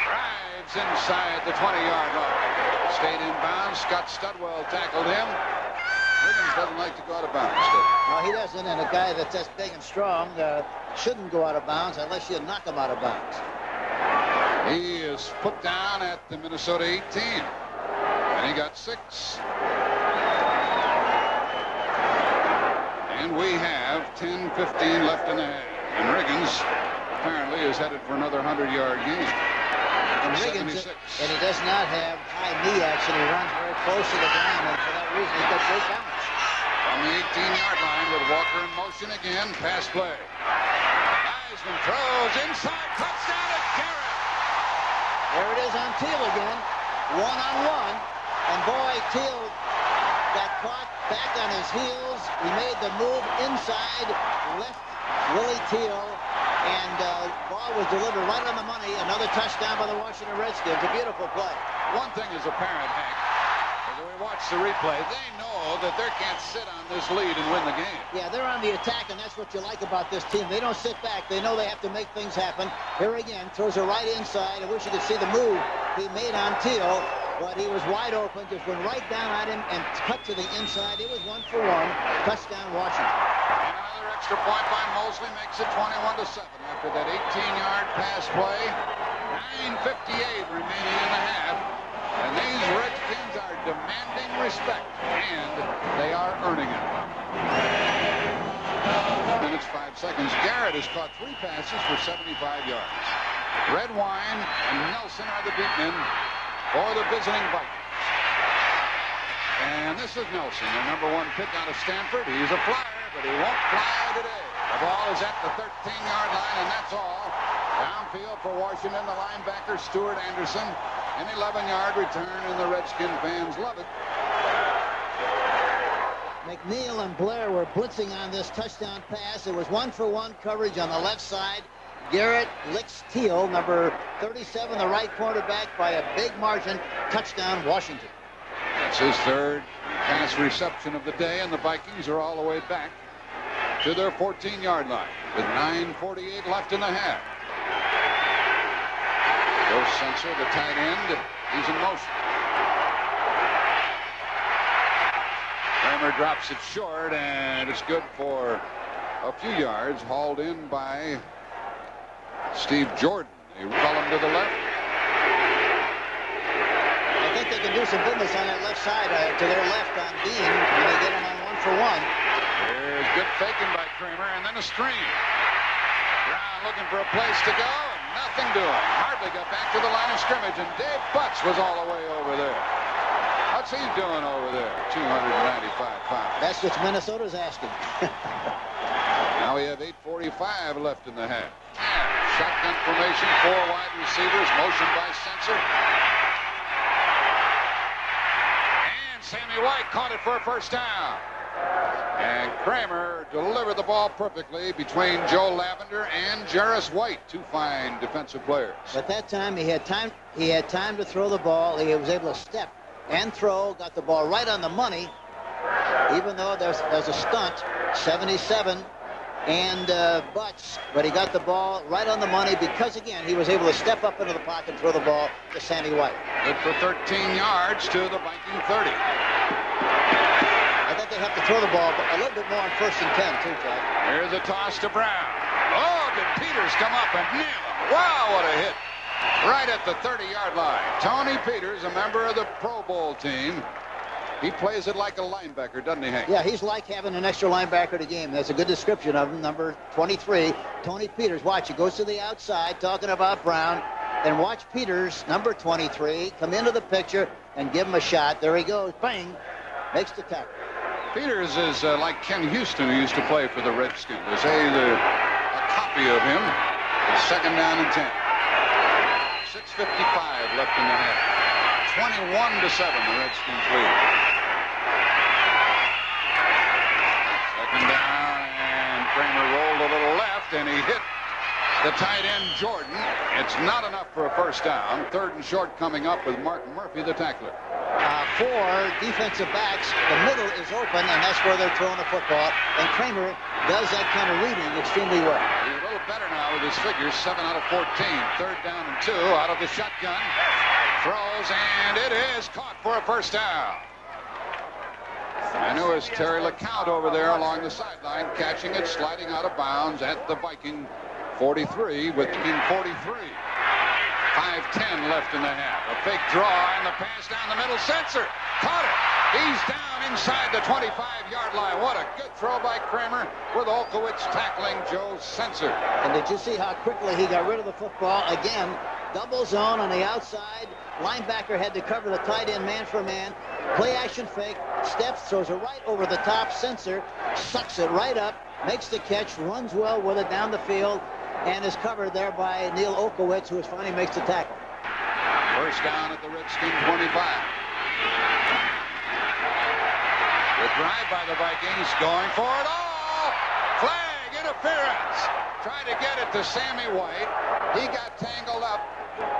Speaker 1: Drives inside the 20-yard line. Stayed in bounds. Scott Studwell tackled him. Riggins doesn't like to go out of bounds, does he?
Speaker 2: No, he doesn't, and a guy that's as big and strong shouldn't go out of bounds unless you knock him out of bounds.
Speaker 1: He is put down at the Minnesota 18, and he got 6. And we have 10-15 left in the half. And Riggins apparently is headed for another 100-yard gain.
Speaker 2: And Riggins, and he does not have high knee action. He runs very close to the ground, and for that reason, he got great balance.
Speaker 1: On the 18-yard line with Walker in motion again. Pass play. Theismann throws inside. Touchdown to Garrett.
Speaker 2: There it is on Teal again. One-on-one. And boy, Teal got caught back on his heels. He made the move inside, left Willie Teal, and ball was delivered right on the money. Another touchdown by the Washington Redskins. A beautiful play.
Speaker 1: One thing is apparent, Hank. As we watch the replay, they know that they can't sit on this lead and win the game.
Speaker 2: Yeah, they're on the attack, and that's what you like about this team. They don't sit back. They know they have to make things happen. Here again, throws it right inside. I wish you could see the move he made on Teal, but he was wide open, just went right down at him and cut to the inside. It was 1-for-1. Touchdown, Washington.
Speaker 1: And another extra point by Mosley makes it 21-7 after that 18-yard pass play. 9:58 remaining in the half. And these Redskins are demanding respect, and they are earning it. 2 minutes, 5 seconds. Garrett has caught 3 passes for 75 yards. Redwine and Nelson are the beat men for the visiting Vikings. And this is Nelson, their number 1 pick out of Stanford. He's a flyer, but he won't fly today. The ball is at the 13-yard line, and that's all. Downfield for Washington, the linebacker, Stuart Anderson. An 11-yard return, and the Redskin fans love it.
Speaker 2: McNeil and Blair were blitzing on this touchdown pass. It was 1-for-1 coverage on the left side. Garrett licks Teal, number 37, the right quarterback, by a big margin. Touchdown, Washington.
Speaker 1: That's his third pass reception of the day, and the Vikings are all the way back to their 14-yard line with 9:48 left in the half. Joe Sensor, the tight end, he's in motion. Kramer drops it short, and it's good for a few yards, hauled in by Steve Jordan. They call him to the left.
Speaker 2: I think they can do some business on that left side to their left on Dean when they get him on 1-for-1.
Speaker 1: There's good faking by Kramer, and then a screen. Brown looking for a place to go, and nothing doing. Hardly got back to the line of scrimmage, and Dave Butts was all the way over there. What's he doing over there? 295 pounds.
Speaker 2: That's what Minnesota's asking.
Speaker 1: Now we have 8:45 left in the half. Shotgun formation, 4 wide receivers, motion by Sensor. And Sammy White caught it for a first down. And Kramer delivered the ball perfectly between Joe Lavender and Jarris White, 2 fine defensive players.
Speaker 2: But that time he had time to throw the ball. He was able to step and throw, got the ball right on the money, even though there's a stunt, 77 and Butts, but he got the ball right on the money because, again, he was able to step up into the pocket and throw the ball to Sammy White.
Speaker 1: Good for 13 yards to the Viking 30.
Speaker 2: I think they have to throw the ball a little bit more on 1st and 10, too, Jack.
Speaker 1: Here's a toss to Brown. Oh, did Peters come up and nail him? Wow, what a hit. Right at the 30-yard line. Tony Peters, a member of the Pro Bowl team. He plays it like a linebacker, doesn't he, Hank?
Speaker 2: Yeah, he's like having an extra linebacker to game. That's a good description of him, number 23. Tony Peters, watch, he goes to the outside, talking about Brown. Then watch Peters, number 23, come into the picture and give him a shot. There he goes, bang, makes the tackle.
Speaker 1: Peters is like Ken Houston, who used to play for the Redskins. There's a copy of him. It's 2nd down and 10. 6:55 left in the half. 21-7, the Redskins lead. 2nd down, and Kramer rolled a little left, and he hit the tight end Jordan. It's not enough for a first down. 3rd and short coming up with Mark Murphy, the tackler.
Speaker 2: 4 defensive backs. The middle is open, and that's where they're throwing the football. And Kramer does that kind of reading extremely well.
Speaker 1: He's a little better now with his figures. 7 out of 14. 3rd down and 2 out of the shotgun. Throws, and it is caught for a first down. And it was Terry LeCount over there along the sideline, catching it, sliding out of bounds at the Viking 43 with 43. 5:10 left in the half. A big draw, and the pass down the middle. Sensor caught it. He's down inside the 25-yard line. What a good throw by Kramer with Olkowitz tackling Joe Sensor.
Speaker 2: And did you see how quickly he got rid of the football? Again, double zone on the outside. Linebacker had to cover the tight end man for man. Play action fake. Steps, throws it right over the top. Sensor sucks it right up, makes the catch, runs well with it down the field, and is covered there by Neil Olkowitz, who finally makes the tackle.
Speaker 1: First down at the Redskin 25. The drive by the Vikings, going for it all. Flag, interference. Tried to get it to Sammy White. He got tangled up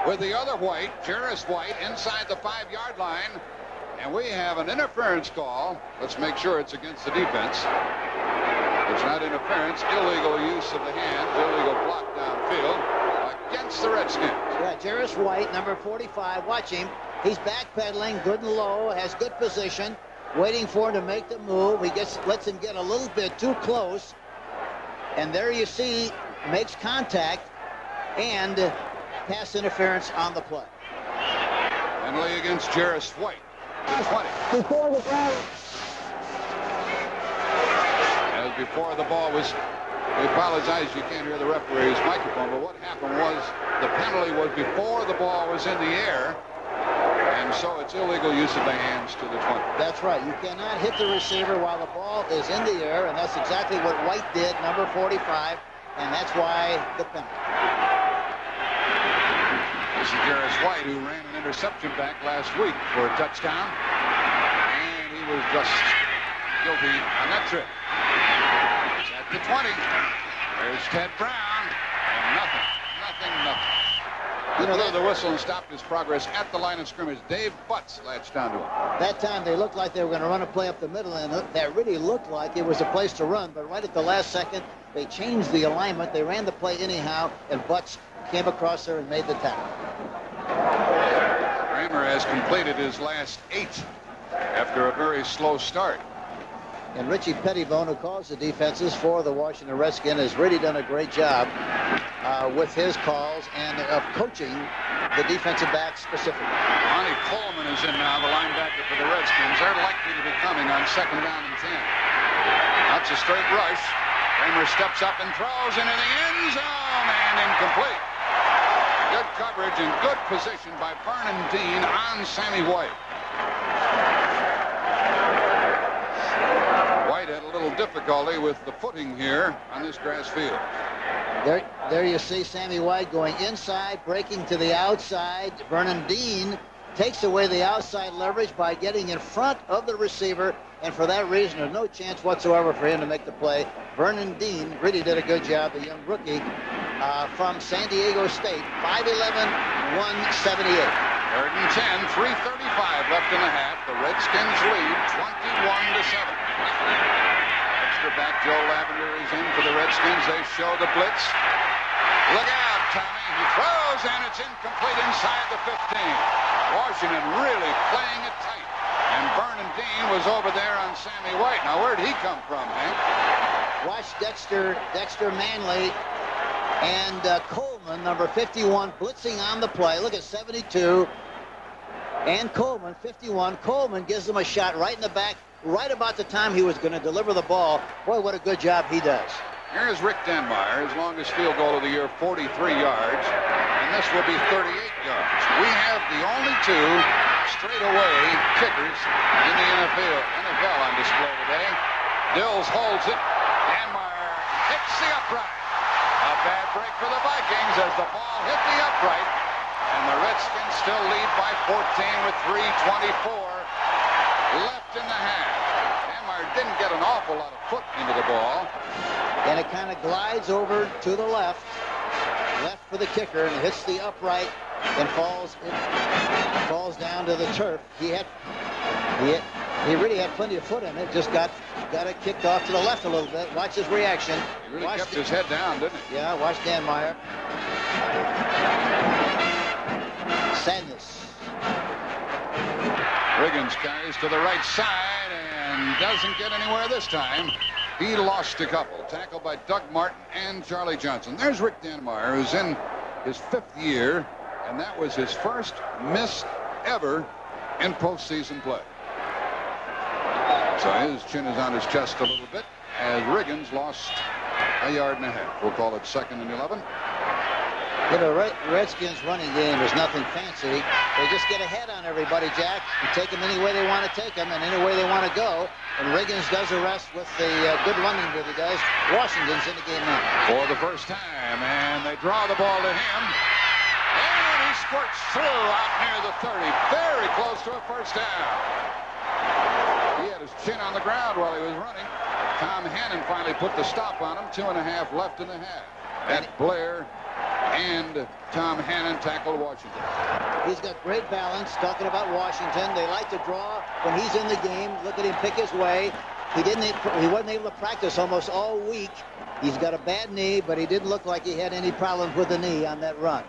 Speaker 1: with the other White, Jarris White, inside the 5-yard line. And we have an interference call. Let's make sure it's against the defense. It's not interference. Illegal use of the hands. Illegal block downfield against the Redskins.
Speaker 2: Yeah, Jarris White, number 45. Watch him. He's backpedaling, good and low, has good position, waiting for him to make the move. He lets him get a little bit too close. And there you see, makes contact and pass interference on the play.
Speaker 1: Penalty against Jarris White. 20. As before the ball was, we apologize, you can't hear the referee's microphone, but what happened was the penalty was before the ball was in the air, and so it's illegal use of the hands to the 20.
Speaker 2: That's right. You cannot hit the receiver while the ball is in the air, and that's exactly what White did, number 45, and that's why the penalty.
Speaker 1: This is Jarris White, who ran an interception back last week for a touchdown, and he was just guilty on that trip. It's at the 20. There's Ted Brown, and Nothing. He blew the whistle and stopped his progress at the line of scrimmage. Dave Butts latched onto him.
Speaker 2: That time they looked like they were going to run a play up the middle, and that really looked like it was a place to run. But right at the last second, they changed the alignment. They ran the play anyhow, and Butts came across there and made the tackle.
Speaker 1: Kramer has completed his last 8 after a very slow start.
Speaker 2: And Richie Pettibone, who calls the defenses for the Washington Redskins, has really done a great job with his calls and of coaching the defensive backs specifically.
Speaker 1: Ronnie Coleman is in now, the linebacker for the Redskins. They're likely to be coming on 2nd down and 10. That's a straight rush. Kramer steps up and throws into the end zone and incomplete. Good coverage and good position by Vernon Dean on Sammy White. White had a little difficulty with the footing here on this grass field.
Speaker 2: There you see Sammy White going inside, breaking to the outside. Vernon Dean takes away the outside leverage by getting in front of the receiver, and for that reason, there's no chance whatsoever for him to make the play. Vernon Dean really did a good job, the young rookie from San Diego State, 5'11", 178.
Speaker 1: 3rd and 10, 3:35 left in the half. The Redskins lead 21-7. Extra back Joe Lavender is in for the Redskins. They show the blitz. Look out, Tommy. He throws, and it's incomplete inside the 15. Washington really playing it tight. And Vernon Dean was over there on Sammy White. Now, where'd he come from, Hank?
Speaker 2: Watch Dexter Manley and Coleman, number 51, blitzing on the play. Look at 72. And Coleman, 51. Coleman gives him a shot right in the back, right about the time he was going to deliver the ball. Boy, what a good job he does.
Speaker 1: Here's Rick Denmeyer, his longest field goal of the year, 43 yards. And this will be 38 yards. We have the only 2 straightaway kickers in the NFL on display today. Dills holds it. Denmeyer hits the upright. A bad break for the Vikings as the ball hit the upright. And the Redskins still lead by 14 with 3:24 left in the half. Denmeyer didn't get an awful lot of foot into the ball.
Speaker 2: And it kind of glides over to the left for the kicker, and hits the upright and falls down to the turf. He really had plenty of foot in it. Just got it kicked off to the left a little bit. Watch his reaction.
Speaker 1: He really kept his head down, didn't he?
Speaker 2: Yeah, watch Denmeyer. Sadness.
Speaker 1: Riggins carries to the right side and doesn't get anywhere this time. He lost a couple. Tackled by Doug Martin and Charlie Johnson. There's Rick Denmeyer, who's in his 5th year, and that was his first miss ever in postseason play. So his chin is on his chest a little bit as Riggins lost a yard and a half. We'll call it 2nd and 11.
Speaker 2: You know, Redskins running game is nothing fancy. They just get ahead on everybody, Jack, and take them any way they want to take them and any way they want to go. And Riggins does the rest with the good running that he does. Washington's in the game now.
Speaker 1: For the first time, and they draw the ball to him. And he squirts through out near the 30. Very close to a first down. He had his chin on the ground while he was running. Tom Hannon finally put the stop on him. 2.5 left in the half. Ed Blair and Tom Hannon tackled Washington.
Speaker 2: He's got great balance. Talking about Washington, they like to draw when he's in the game. Look at him pick his way. He wasn't able to practice almost all week. He's got a bad knee, but he didn't look like he had any problems with the knee on that run.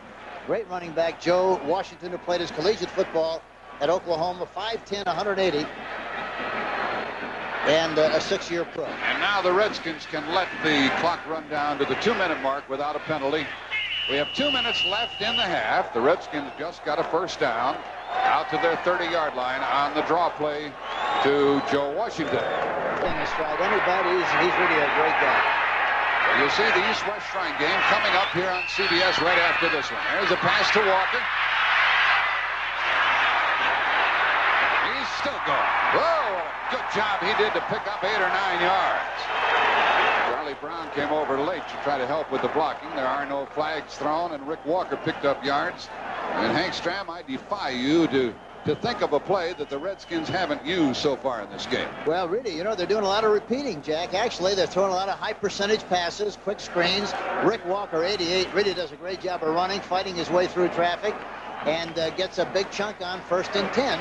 Speaker 2: Great running back, Joe Washington, who played his collegiate football at Oklahoma, 5'10", 180. And a 6-year pro.
Speaker 1: And now the Redskins can let the clock run down to the 2-minute mark without a penalty. We have 2 minutes left in the half. The Redskins just got a first down out to their 30-yard line on the draw play to Joe Washington.
Speaker 2: Anybody, he's really a great guy.
Speaker 1: You'll see the East-West Shrine game coming up here on CBS right after this one. There's a pass to Walker. He's still going. Whoa, good job he did to pick up 8 or 9 yards. Charlie Brown came over late to try to help with the blocking. There are no flags thrown, and Rick Walker picked up yards. And Hank Stram, I defy you to to think of a play that the Redskins haven't used so far in this game.
Speaker 2: Well, really, you know, they're doing a lot of repeating, Jack. Actually, they're throwing a lot of high percentage passes, quick screens. Rick Walker, 88, really does a great job of running, fighting his way through traffic, and gets a big chunk on 1st and 10.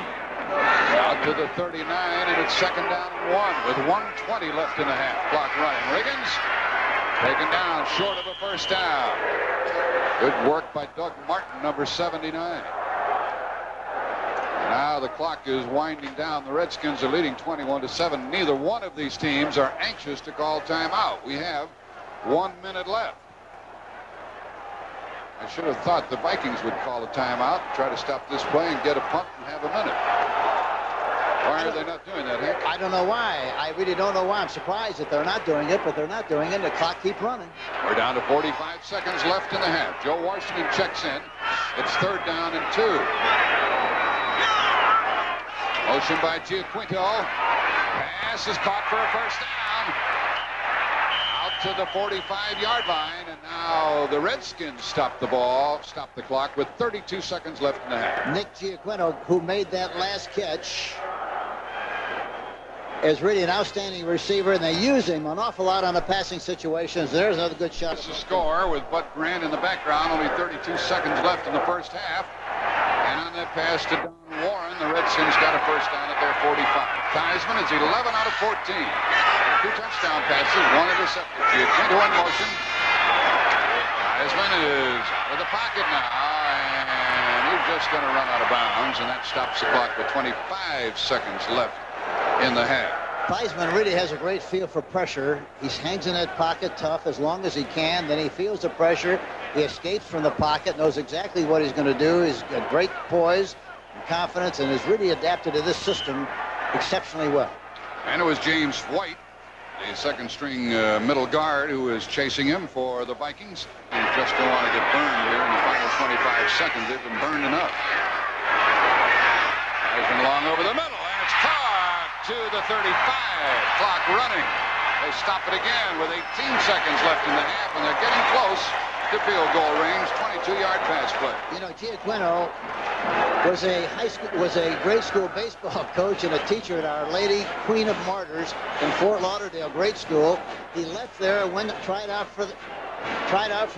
Speaker 1: Out to the 39, and it's 2nd down and 1 with 1:20 left in the half. Clock running. Riggins taken down short of a first down. Good work by Doug Martin, number 79. Now the clock is winding down. The Redskins are leading 21-7. Neither one of these teams are anxious to call timeout. We have 1 minute left. I should have thought the Vikings would call a timeout, try to stop this play and get a punt and have a minute. Why are they not doing that, Hank?
Speaker 2: I don't know why. I really don't know why. I'm surprised that they're not doing it, but they're not doing it. The clock keeps running.
Speaker 1: We're down to 45 seconds left in the half. Joe Washington checks in. It's 3rd down and 2. Motion by Giaquinto. Pass is caught for a first down. Out to the 45-yard line, and now the Redskins stop the clock with 32 seconds left in the half.
Speaker 2: Nick Giaquinto, who made that last catch, is really an outstanding receiver, and they use him an awful lot on the passing situations. There's another good shot.
Speaker 1: It's a score with Bud Grant in the background. Only 32 seconds left in the first half. And on that pass to Don Warren, the Redskins got a first down at their 45. Theismann is 11 out of 14. 2 touchdown passes, 1 intercepted. Giaquinto in motion. Theismann is out of the pocket now, and he's just going to run out of bounds, and that stops the clock with 25 seconds left in the half.
Speaker 2: Theismann really has a great feel for pressure. He hangs in that pocket tough as long as he can. Then he feels the pressure. He escapes from the pocket, knows exactly what he's going to do. He's got great poise and confidence, and has really adapted to this system exceptionally well.
Speaker 1: And it was James White, the second-string middle guard, who is chasing him for the Vikings. They just don't want to get burned here in the final 25 seconds. They've been burned enough. Theismann long over the middle, and it's caught to the 35. Clock running. They stop it again with 18 seconds left in the half, and they're getting close to field goal range. 22-yard pass play. You
Speaker 2: know, Giaquinto was a grade school baseball coach and a teacher at Our Lady Queen of Martyrs in Fort Lauderdale grade school. He left there and tried out for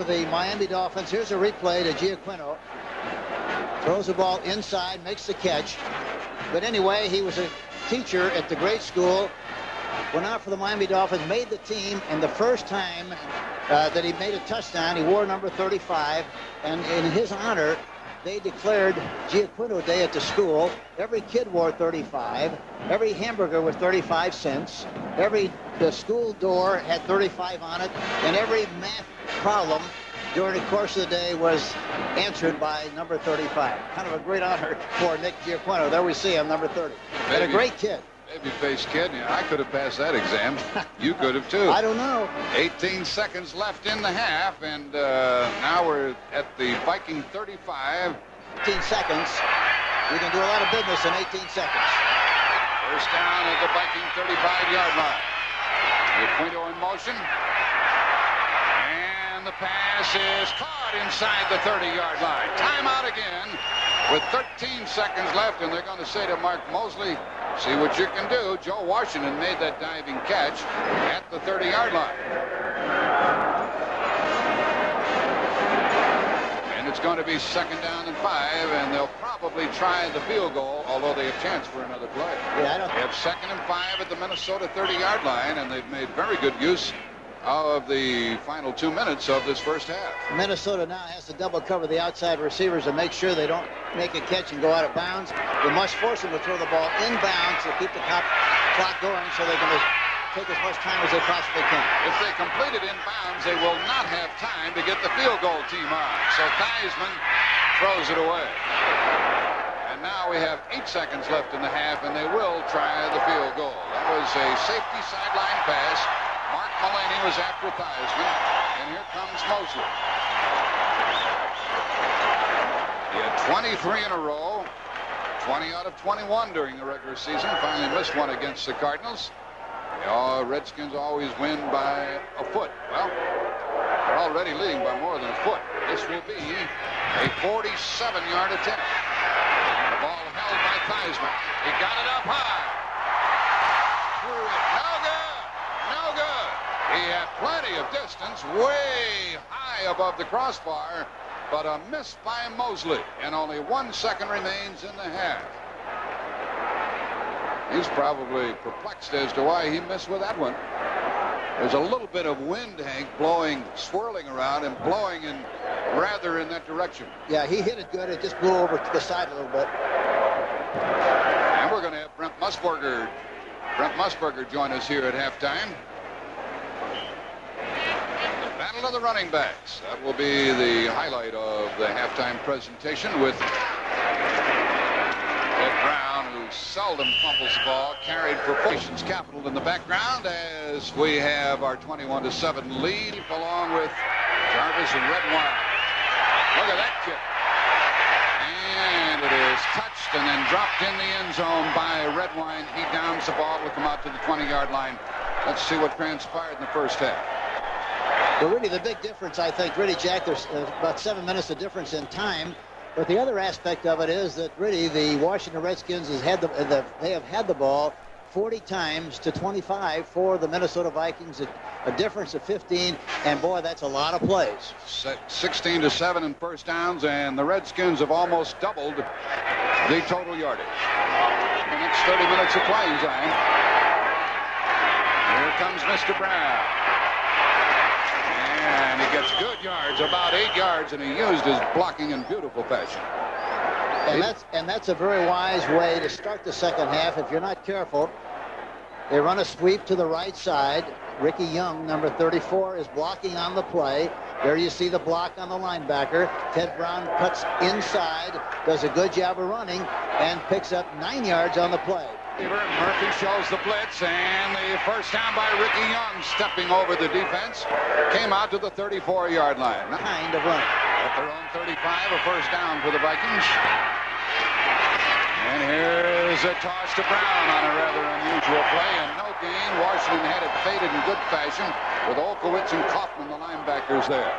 Speaker 2: the Miami Dolphins. Here's a replay to Giaquinto. Throws the ball inside, makes the catch. But anyway, he was a teacher at the grade school. Went out for the Miami Dolphins, made the team, and the first time that he made a touchdown, he wore number 35, and in his honor, they declared Giaquinto Day at the school. Every kid wore 35. Every hamburger was 35 cents. The school door had 35 on it, and every math problem during the course of the day was answered by number 35. Kind of a great honor for Nick Giaquinto. There we see him, number 30. And a great kid.
Speaker 1: Baby-faced kid. Yeah, I could have passed that exam. You could have, too.
Speaker 2: I don't know.
Speaker 1: 18 seconds left in the half, and now we're at the Viking 35.
Speaker 2: 18 seconds. We can do a lot of business in 18 seconds.
Speaker 1: First down at the Viking 35-yard line. Giaquinto in motion. And the pass is caught inside the 30-yard line. Timeout again with 13 seconds left, and they're going to say to Mark Mosley, see what you can do. Joe Washington made that diving catch at the 30-yard line. And it's going to be 2nd down and 5, and they'll probably try the field goal, although they have a chance for another play.
Speaker 2: Yeah,
Speaker 1: they have 2nd and 5 at the Minnesota 30-yard line, and they've made very good use of the final 2 minutes of this first half.
Speaker 2: Minnesota now has to double cover the outside receivers and make sure they don't make a catch and go out of bounds. They must force them to throw the ball inbounds to keep the clock going so they can take as much time as they possibly can.
Speaker 1: If they complete it inbounds, they will not have time to get the field goal team on. So Theismann throws it away. And now we have 8 seconds left in the half, and they will try the field goal. That was a safety sideline pass. Mark Mullaney was after Theismann, and here comes Mosley. He had 23 in a row, 20 out of 21 during the regular season. Finally missed one against the Cardinals. The Redskins always win by a foot. Well, they're already leading by more than a foot. This will be a 47-yard attempt. The ball held by Theismann. He got it up high. Threw it. No good. No good. He had plenty of distance, way high above the crossbar, but a miss by Mosley, and only 1 second remains in the half. He's probably perplexed as to why he missed with that one. There's a little bit of wind, Hank, blowing, swirling around and blowing in rather in that direction.
Speaker 2: Yeah, he hit it good. It just blew over to the side a little bit.
Speaker 1: And we're going to have Brent Musburger join us here at halftime. The battle of the running backs. That will be the highlight of the halftime presentation with Ed Brown, who seldom fumbles the ball, carried for Nation's Capital in the background as we have our 21-7 lead along with Jarvis and Redwine. Look at that kick. And it is touched and then dropped in the end zone by Redwine. He downs the ball to come out to the 20-yard line. Let's see what transpired in the first half.
Speaker 2: Well, really, the big difference, I think, really, Jack, there's about 7 minutes of difference in time. But the other aspect of it is that really the Washington Redskins they have had the ball 40 times to 25 for the Minnesota Vikings, a difference of 15, and boy, that's a lot of plays.
Speaker 1: 16-7 in first downs, and the Redskins have almost doubled the total yardage. The next 30 minutes of playing time. Here comes Mr. Brown. And he gets good yards, about 8 yards, and he used his blocking in beautiful fashion.
Speaker 2: And that's a very wise way to start the second half if you're not careful. They run a sweep to the right side. Ricky Young, number 34, is blocking on the play. There you see the block on the linebacker. Ted Brown cuts inside, does a good job of running, and picks up 9 yards on the play.
Speaker 1: Murphy shows the blitz, and the first down by Ricky Young, stepping over the defense, came out to the 34-yard line.
Speaker 2: Kind of running.
Speaker 1: At their own 35, a first down for the Vikings. And here's a toss to Brown on a rather unusual play, and no gain. Washington had it faded in good fashion with Olkowitz and Kaufman, the linebackers there.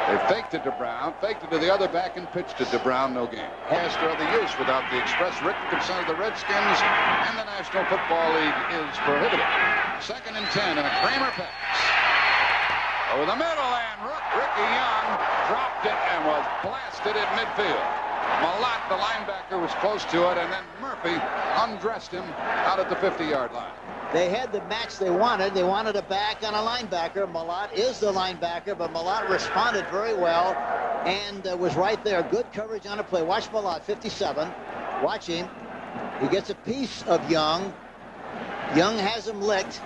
Speaker 1: They faked it to Brown, faked it to the other back, and pitched it to Brown. No gain. Master of the use without the express written consent of the Redskins, and the National Football League is prohibited. 2nd and 10, and a Kramer pass. Over the middle, and Ricky Young dropped it and was blasted at midfield. Malott, the linebacker, was close to it, and then Murphy undressed him out at the 50-yard line.
Speaker 2: They had the match they wanted. They wanted a back on a linebacker. Malott is the linebacker, but Malott responded very well and was right there. Good coverage on a play. Watch Malott, 57. Watch him. He gets a piece of Young. Young has him licked.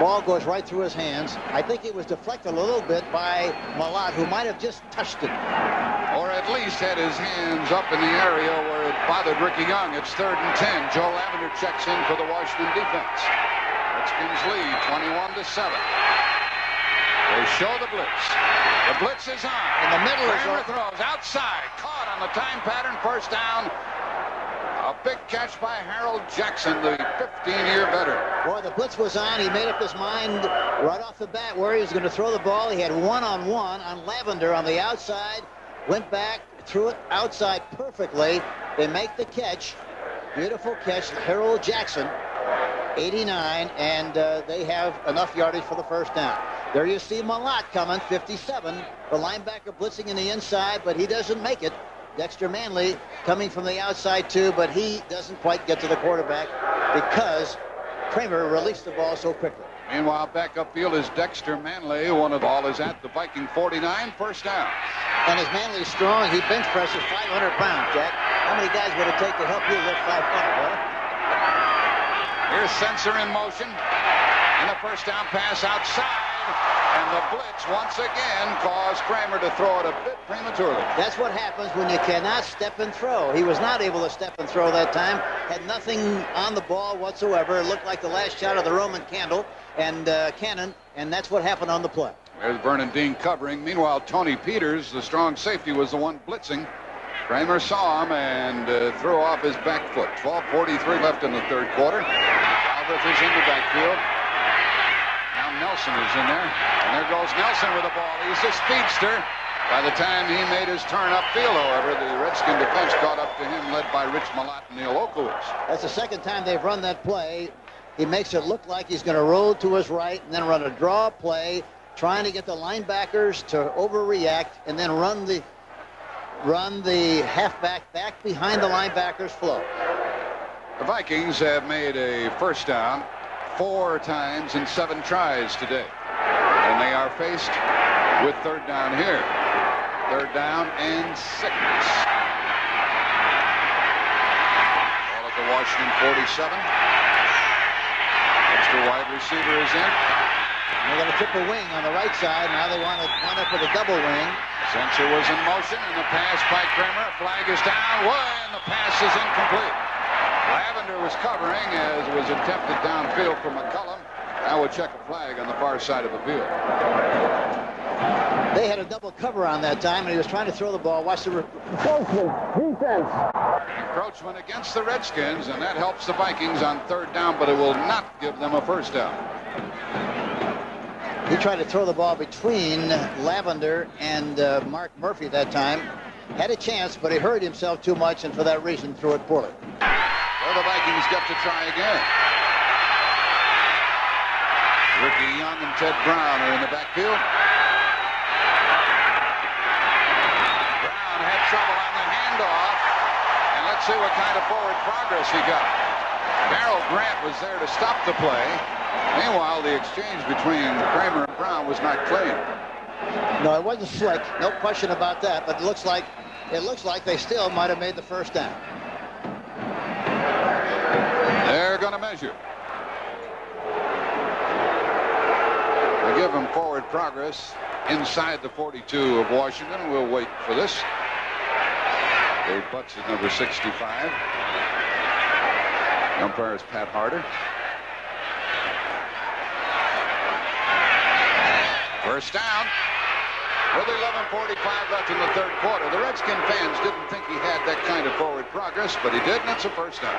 Speaker 2: Ball goes right through his hands. I think it was deflected a little bit by Malott, who might have just touched it.
Speaker 1: Or at least had his hands up in the area where it bothered Ricky Young. It's 3rd and 10. Joe Lavender checks in for the Washington defense. Redskins lead 21-7. They show the blitz. The blitz is on.
Speaker 2: In the middle
Speaker 1: Kramer throws outside. Caught on the time pattern. First down. A big catch by Harold Jackson, the 15-year veteran.
Speaker 2: Boy, the blitz was on. He made up his mind right off the bat where he was going to throw the ball. He had one-on-one on Lavender on the outside. Went back, threw it outside perfectly. They make the catch. Beautiful catch. Harold Jackson, 89, and they have enough yardage for the first down. There you see Malott coming, 57. The linebacker blitzing in the inside, but he doesn't make it. Dexter Manley coming from the outside too, but he doesn't quite get to the quarterback because Kramer released the ball so quickly.
Speaker 1: Meanwhile, back upfield is Dexter Manley. One of the ball is at the Viking 49, first down.
Speaker 2: And as Manley's strong, he bench presses 500 pounds, Jack. How many guys would it take to help you lift 500, huh?
Speaker 1: Here's Sensor in motion. And the first down pass outside. And the blitz once again caused Kramer to throw it a bit prematurely.
Speaker 2: That's what happens when you cannot step and throw. He was not able to step and throw that time. Had nothing on the ball whatsoever. It looked like the last shot of the Roman candle and cannon, and that's what happened on the play.
Speaker 1: There's Vernon Dean covering. Meanwhile, Tony Peters, the strong safety, was the one blitzing. Kramer saw him and threw off his back foot. 12:43 left in the third quarter. Albert is in the backfield. Now Nelson is in there. And there goes Nelson with the ball. He's a speedster. By the time he made his turn upfield, however, the Redskin defense caught up to him, led by Rich Malott and Neil Olkowitz.
Speaker 2: That's the second time they've run that play. He makes it look like he's going to roll to his right and then run a draw play, trying to get the linebackers to overreact and then run the halfback back behind the linebackers' flow.
Speaker 1: The Vikings have made a first down 4 times in 7 tries today. And they are faced with third down here. Third down and 6. Ball at the Washington 47. Extra wide receiver is in.
Speaker 2: They're going to trip a wing on the right side. Now they want to line up with a double wing.
Speaker 1: Sensor was in motion, and the pass by Kramer. Flag is down. And the pass is incomplete. Lavender was covering as it was attempted downfield from McCullum. Now we'll check a flag on the far side of the field.
Speaker 2: They had a double cover on that time, and he was trying to throw the ball. Watch the defense.
Speaker 1: Encroachment against the Redskins, and that helps the Vikings on third down, but it will not give them a first down.
Speaker 2: He tried to throw the ball between Lavender and Mark Murphy that time. Had a chance, but he hurt himself too much, and for that reason threw it poorly.
Speaker 1: So the Vikings get to try again. Ricky Young and Ted Brown are in the backfield. Brown had trouble on the handoff, and let's see what kind of forward progress he got. Merrill Grant was there to stop the play. Meanwhile, the exchange between Kramer and Brown was not clean.
Speaker 2: No, it wasn't slick. No question about that. But it looks like they still might have made the first down.
Speaker 1: They're going to measure. They give them forward progress inside the 42 of Washington. We'll wait for this. Dave Butts is number 65. Umpire is Pat Harder. First down with 11:45 left in the third quarter. The Redskin fans didn't think he had that kind of forward progress, but he did, and it's a first down.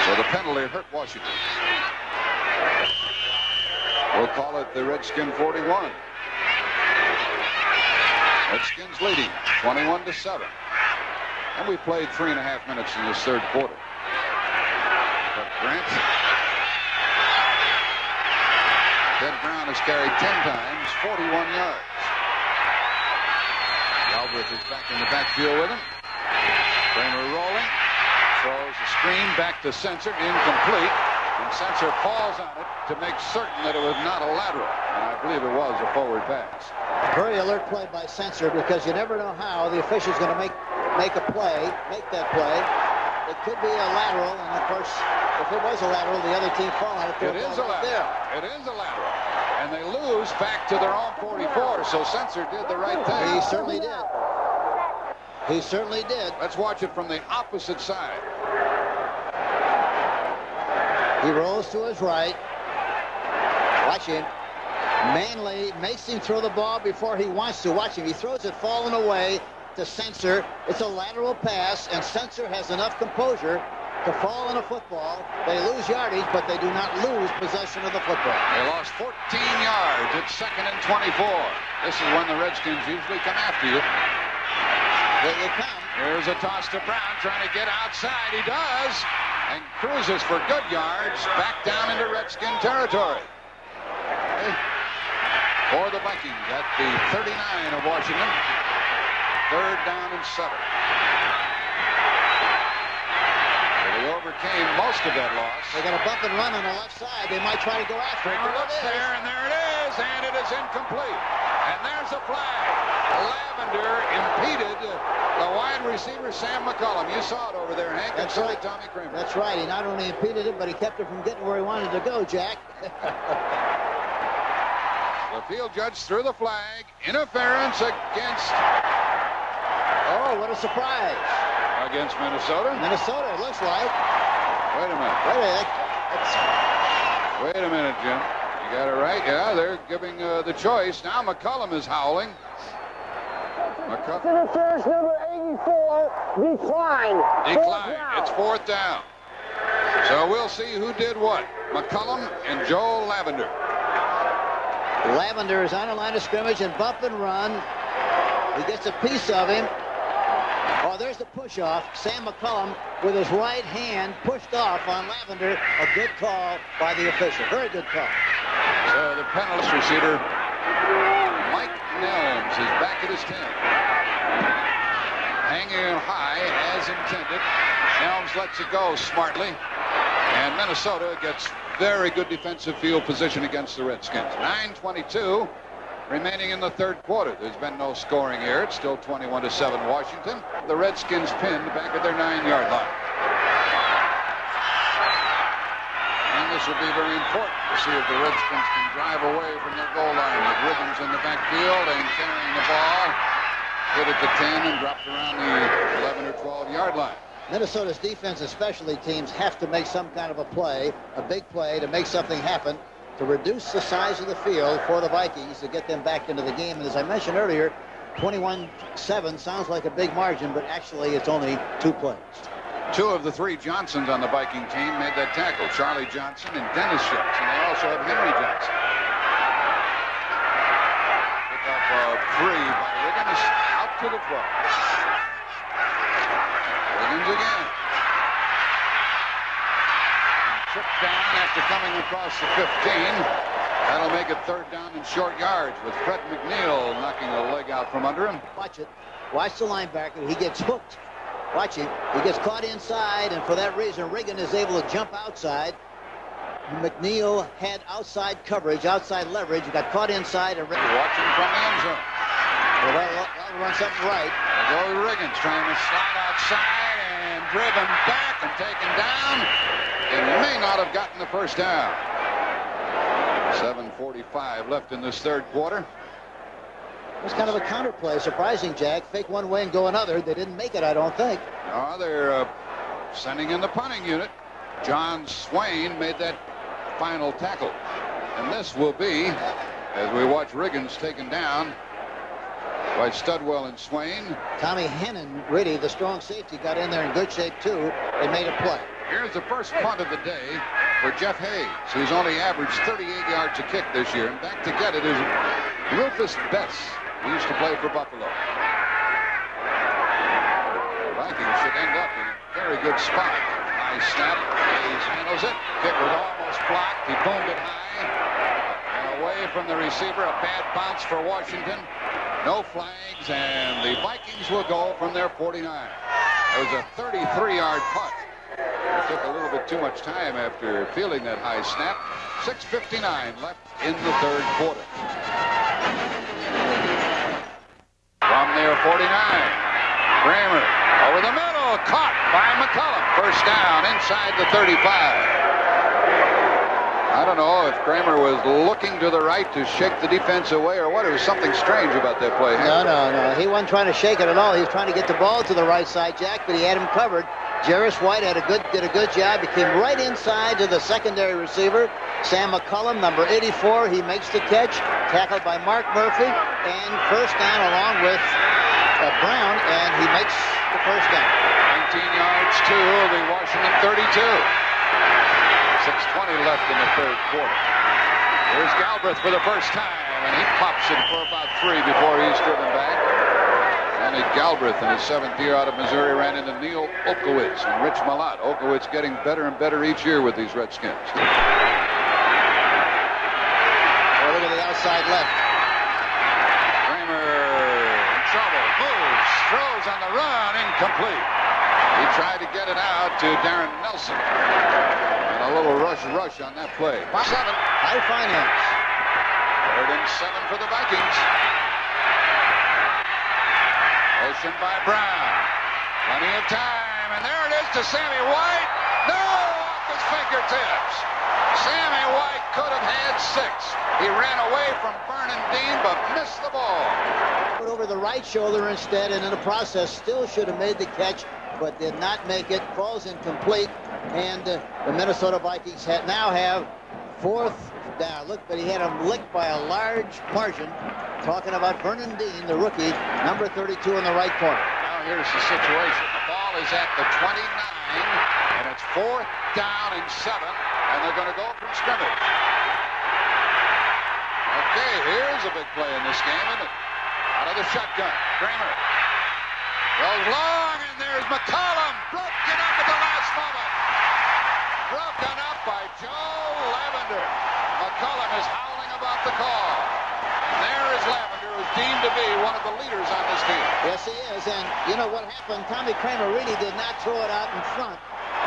Speaker 1: So the penalty hurt Washington. We'll call it the Redskin 41. Redskins leading 21-7. And we played 3.5 minutes in this third quarter. But Grant. Ted Brown has carried 10 times, 41 yards. Galbraith is back in the backfield with him. Kramer rolling. Throws a screen back to Sensor, incomplete. And Sensor falls on it to make certain that it was not a lateral. And I believe it was a forward pass.
Speaker 2: Very alert play by Sensor, because you never know how the official's going to make that play. It could be a lateral, and of course, if it was a lateral, the other team fall on it.
Speaker 1: It is a lateral. It is a lateral. And they lose back to their own 44, so Sensor did the right thing.
Speaker 2: He certainly did. He certainly did.
Speaker 1: Let's watch it from the opposite side.
Speaker 2: He rolls to his right. Watch him. Mainly makes him throw the ball before he wants to. Watch him. He throws it falling away to Sensor. It's a lateral pass, and Sensor has enough composure to fall in a football. They lose yardage, but they do not lose possession of the football.
Speaker 1: They lost 14 yards. It's 2nd and 24. This is when the Redskins usually come after you.
Speaker 2: They come.
Speaker 1: Here's a toss to Brown, trying to get outside. He does, and cruises for good yards back down into Redskin territory. Okay. For the Vikings at the 39 of Washington. 3rd down and 7. They overcame most of that loss.
Speaker 2: They got a bump and run on the left side. They might try to go after it.
Speaker 1: Looks there, and there it is, and it is incomplete. And there's a flag. Lavender impeded the wide receiver, Sam McCullum. You saw it over there, Hank, and so did Tommy Kramer.
Speaker 2: That's right. He not only impeded it, but he kept it from getting where he wanted to go, Jack.
Speaker 1: The field judge threw the flag. Interference against...
Speaker 2: Oh, what a surprise.
Speaker 1: Against Minnesota?
Speaker 2: Minnesota, it looks like.
Speaker 1: Wait a minute. Wait a minute, Jim. You got it right? Yeah, they're giving the choice. Now McCullum is howling.
Speaker 3: Interference number 84, decline.
Speaker 1: Decline. It's 4th down. So we'll see who did what. McCullum and Joel Lavender.
Speaker 2: Lavender is on the line of scrimmage and bump and run. He gets a piece of him. Oh, there's the push-off. Sam McCullum with his right hand pushed off on Lavender. A good call by the official. Very good call.
Speaker 1: So the penalty receiver, Mike Nelms, is back at his 10. Hanging high as intended. Nelms lets it go smartly. And Minnesota gets very good defensive field position against the Redskins. 9:22 remaining in the third quarter. There's been no scoring here. It's still 21-7 Washington. The Redskins pinned back at their 9-yard line. And this will be very important to see if the Redskins can drive away from their goal line with Riggins in the backfield and carrying the ball. Hit at the 10 and dropped around the 11 or 12-yard line.
Speaker 2: Minnesota's defense and specialty teams have to make some kind of a play, a big play, to make something happen, to reduce the size of the field for the Vikings to get them back into the game. And as I mentioned earlier, 21-7 sounds like a big margin, but actually it's only 2 plays.
Speaker 1: 2 of the 3 Johnsons on the Viking team made that tackle. Charlie Johnson and Dennis Johnson. They also have Henry Johnson. Pick up a 3 by Riggins out to the 12. Riggins again. Tripped down after coming across the 15. That'll make it 3rd down and short yards with Fred McNeil knocking a leg out from under him.
Speaker 2: Watch it. Watch the linebacker. He gets hooked. Watch him. He gets caught inside, and for that reason, Riggin is able to jump outside. McNeil had outside coverage, outside leverage. He got caught inside. And
Speaker 1: watching from the end zone.
Speaker 2: Well, that'll run something right.
Speaker 1: There goes Riggins trying to slide outside and driven back and taken down. It may not have gotten the first down. 7:45 left in this third quarter.
Speaker 2: It was kind of a counterplay. Surprising, Jack. Fake one way and go another. They didn't make it, I don't think.
Speaker 1: No, they're sending in the punting unit. John Swain made that final tackle. And this will be, as we watch Riggins taken down by Studwell and Swain.
Speaker 2: Tommy Hennon, really, the strong safety, got in there in good shape, too, and made a play.
Speaker 1: Here's the first punt of the day for Jeff Hayes, who's only averaged 38 yards a kick this year. And back to get it is Rufus Bess, who used to play for Buffalo. The Vikings should end up in a very good spot. Nice snap. Hayes handles it. Kick was almost blocked. He boomed it high. And away from the receiver. A bad bounce for Washington. No flags. And the Vikings will go from their 49. It was a 33-yard punt. It took a little bit too much time after fielding that high snap. 6:59 left in the third quarter. From their 49, Kramer over the middle, caught by McCullum. First down inside the 35. I don't know if Kramer was looking to the right to shake the defense away or what. There was something strange about that play.
Speaker 2: No. He wasn't trying to shake it at all. He was trying to get the ball to the right side, Jack, but he had him covered. Jarris White did a good job. He came right inside to the secondary receiver, Sam McCullum, number 84. He makes the catch, tackled by Mark Murphy, and first down along with Brown, and he makes the first down.
Speaker 1: 19 yards to the Washington 32. 6:20 left in the third quarter. Here's Galbraith for the first time, and he pops it for about 3 before he's driven back. Andy Galbraith in his 7th year out of Missouri ran into Neil Olkowitz and Rich Malott. Olkowitz getting better and better each year with these Redskins.
Speaker 2: Oh, look at the outside left.
Speaker 1: Kramer in trouble. Moves. Throws on the run. Incomplete. He tried to get it out to Darren Nelson. And a little rush on that play. 7.
Speaker 2: High finance.
Speaker 1: 3rd and 7 for the Vikings. Motion by Brown. Plenty of time. And there it is to Sammy White. No! Off his fingertips. Sammy White could have had 6. He ran away from Vernon Dean, but missed the ball.
Speaker 2: Put over the right shoulder instead, and in the process still should have made the catch, but did not make it. Falls incomplete, and the Minnesota Vikings now have 4th down. Look, but he had him licked by a large margin. Talking about Vernon Dean, the rookie, number 32 in the right corner.
Speaker 1: Now here's the situation. The ball is at the 29, and it's 4th down and 7, and they're going to go from scrimmage. Okay, here's a big play in this game, isn't it? Out of the shotgun. Kramer goes long, and there's McCollum. Broken up at the last moment. Broken up by Joe Lavender. McCollum is howling about the call. And there is Lavender, who's deemed to be one of the leaders on this team.
Speaker 2: Yes, he is. And you know what happened? Tommy Kramer really did not throw it out in front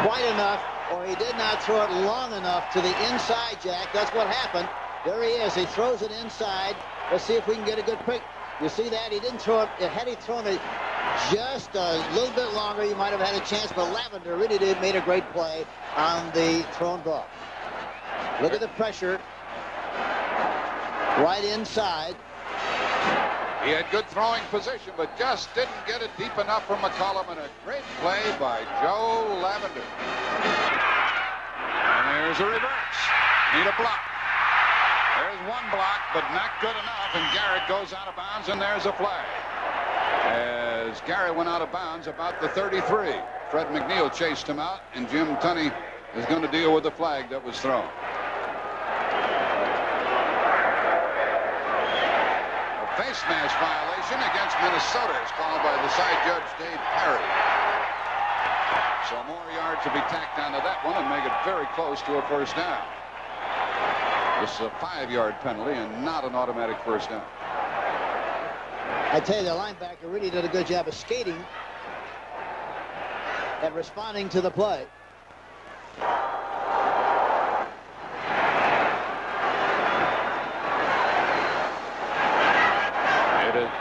Speaker 2: quite enough, or he did not throw it long enough to the inside, Jack. That's what happened. There he is. He throws it inside. Let's see if we can get a good quick. You see that? He didn't throw it. Had he thrown it just a little bit longer, he might have had a chance. But Lavender really made a great play on the thrown ball. Look at the pressure. Right inside.
Speaker 1: He had good throwing position, but just didn't get it deep enough for McCollum, and a great play by Joe Lavender. And there's a reverse. Need a block. There's one block, but not good enough, and Garrett goes out of bounds, and there's a flag. As Garrett went out of bounds about the 33. Fred McNeil chased him out, and Jim Tunney is going to deal with the flag that was thrown. Face mask violation against Minnesota is called by the side judge, Dave Parry. So more yards to be tacked onto that one and make it very close to a first down. This is a 5-yard penalty and not an automatic first down.
Speaker 2: I tell you, the linebacker really did a good job of skating and responding to the play.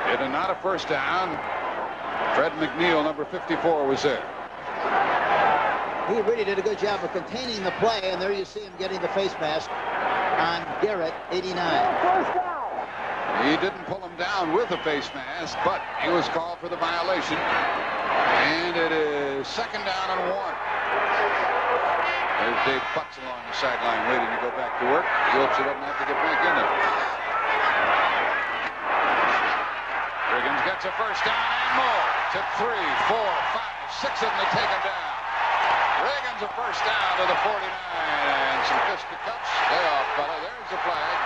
Speaker 1: It is not a first down. Fred McNeil, number 54, was there.
Speaker 2: He really did a good job of containing the play, and there you see him getting the face mask on Garrett, 89.
Speaker 3: First down.
Speaker 1: He didn't pull him down with a face mask, but he was called for the violation. And it is second down and 1. There's Dave Butts along the sideline waiting to go back to work. He hopes he doesn't have to get back in there. Riggins gets a first down and more. To 3, 4, 5, 6 of them to take him down. Riggins a first down to the 49. And some fisticuffs. Lay off, fella. There's the flag.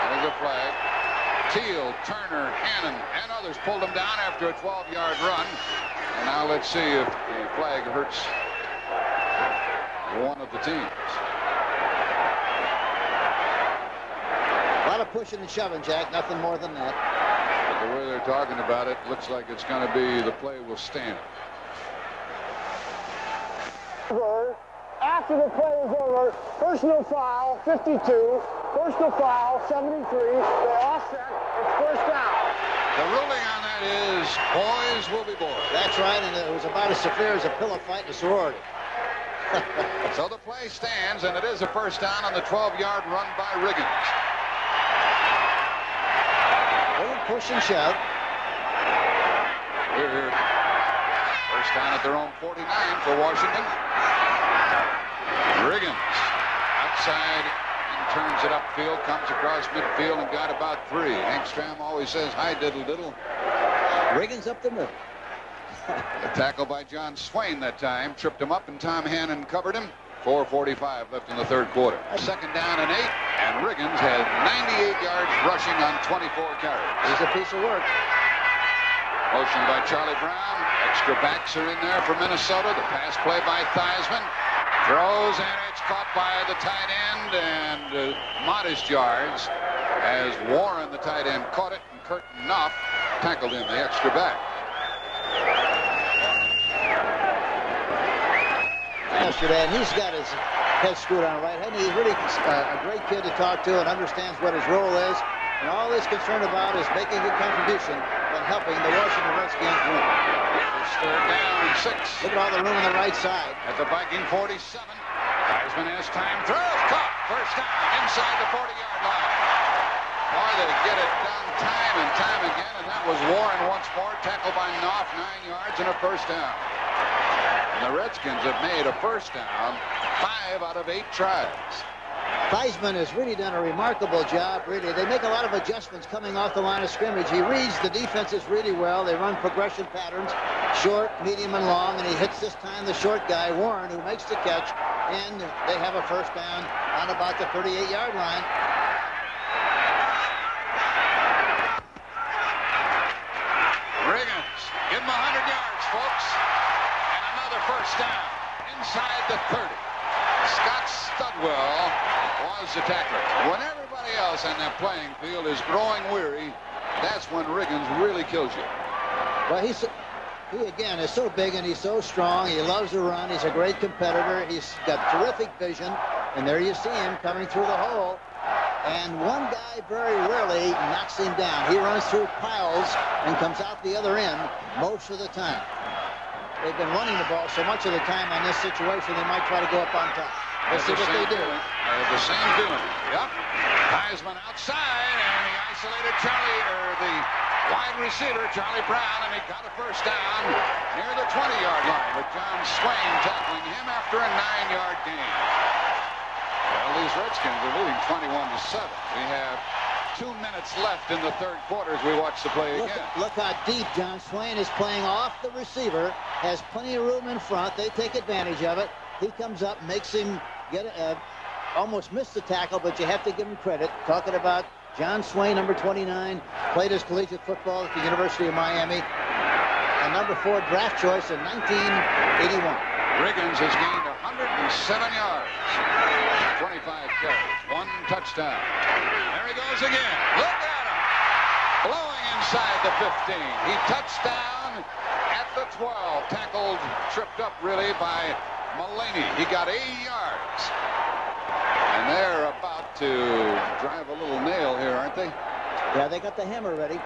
Speaker 1: There's a flag. Teal, Turner, Hannon, and others pulled him down after a 12-yard run. And now let's see if the flag hurts one of the teams.
Speaker 2: A lot of pushing and shoving, Jack. Nothing more than that.
Speaker 1: But the way they're talking about it, looks like it's going to be the play will stand.
Speaker 3: After the play is over, personal foul 52, personal foul 73. They offset. It's first down.
Speaker 1: The ruling on that is boys will be boys.
Speaker 2: That's right, and it was about as severe as a pillow fight in a sorority.
Speaker 1: So the play stands, and it is a first down on the 12-yard run by Riggins.
Speaker 2: Push and shove.
Speaker 1: Here. First down at their own 49 for Washington. Riggins outside and turns it upfield, comes across midfield and got about 3. Hank Stram always says, hi, diddle diddle.
Speaker 2: Riggins up the middle.
Speaker 1: A tackle by John Swain that time. Tripped him up, and Tom Hannon covered him. 4:45 left in the third quarter. Second down and 8, and Riggins had 98 yards rushing on 24 carries.
Speaker 2: He's a piece of work.
Speaker 1: Motion by Charlie Brown. Extra backs are in there for Minnesota. The pass play by Theismann. Throws, and it's caught by the tight end, and modest yards as Warren, the tight end, caught it, and Kurt Knopf tackled him, the extra back.
Speaker 2: Yesterday, and he's got his head screwed on right. And he's really a great kid to talk to and understands what his role is. And all he's concerned about is making a contribution and helping the Washington Redskins win.
Speaker 1: It's third down and 6.
Speaker 2: Look at all the room on the right side.
Speaker 1: At the Viking 47. Theismann has time. Throws. Caught. First down inside the 40-yard line. Boy, they get it done time and time again. And that was Warren once more. Tackled by Knopf. 9 yards and a first down. And the Redskins have made a first down 5 out of 8 tries.
Speaker 2: Theismann has really done a remarkable job, really. They make a lot of adjustments coming off the line of scrimmage. He reads the defenses really well. They run progression patterns, short, medium, and long, and he hits this time the short guy, Warren, who makes the catch, and they have a first down on about the 38-yard line.
Speaker 1: first down inside the 30. Scott Studwell was the tackler. When everybody else on that playing field is growing weary, that's when Riggins really kills you.
Speaker 2: Well, he again is so big and he's so strong. He loves to run. He's a great competitor. He's got terrific vision. And there you see him coming through the hole. And one guy very rarely knocks him down. He runs through piles and comes out the other end most of the time. They've been running the ball so much of the time on this situation, they might try to go up on top. Let's see what they do.
Speaker 1: The same feeling. Yep. Heisman outside, and he isolated the wide receiver, Charlie Brown, and he got a first down near the 20-yard line with John Swain tackling him after a 9-yard gain. Well, these Redskins are leading 21-7. We have 2 minutes left in the third quarter as we watch the play again.
Speaker 2: Look how deep John Swain is playing off the receiver. Has plenty of room in front. They take advantage of it. He comes up, makes him get almost miss the tackle, but you have to give him credit. Talking about John Swain, number 29, played his collegiate football at the University of Miami. A number 4 draft choice in 1981.
Speaker 1: Riggins has gained 107 yards. 25 carries, 1 touchdown. There he goes again. Look at him. Blowing inside the 15. He touched down at the 12. Tackled, tripped up really by Mullaney. He got 80 yards. And they're about to drive a little nail here, aren't they?
Speaker 2: Yeah, they got the hammer ready.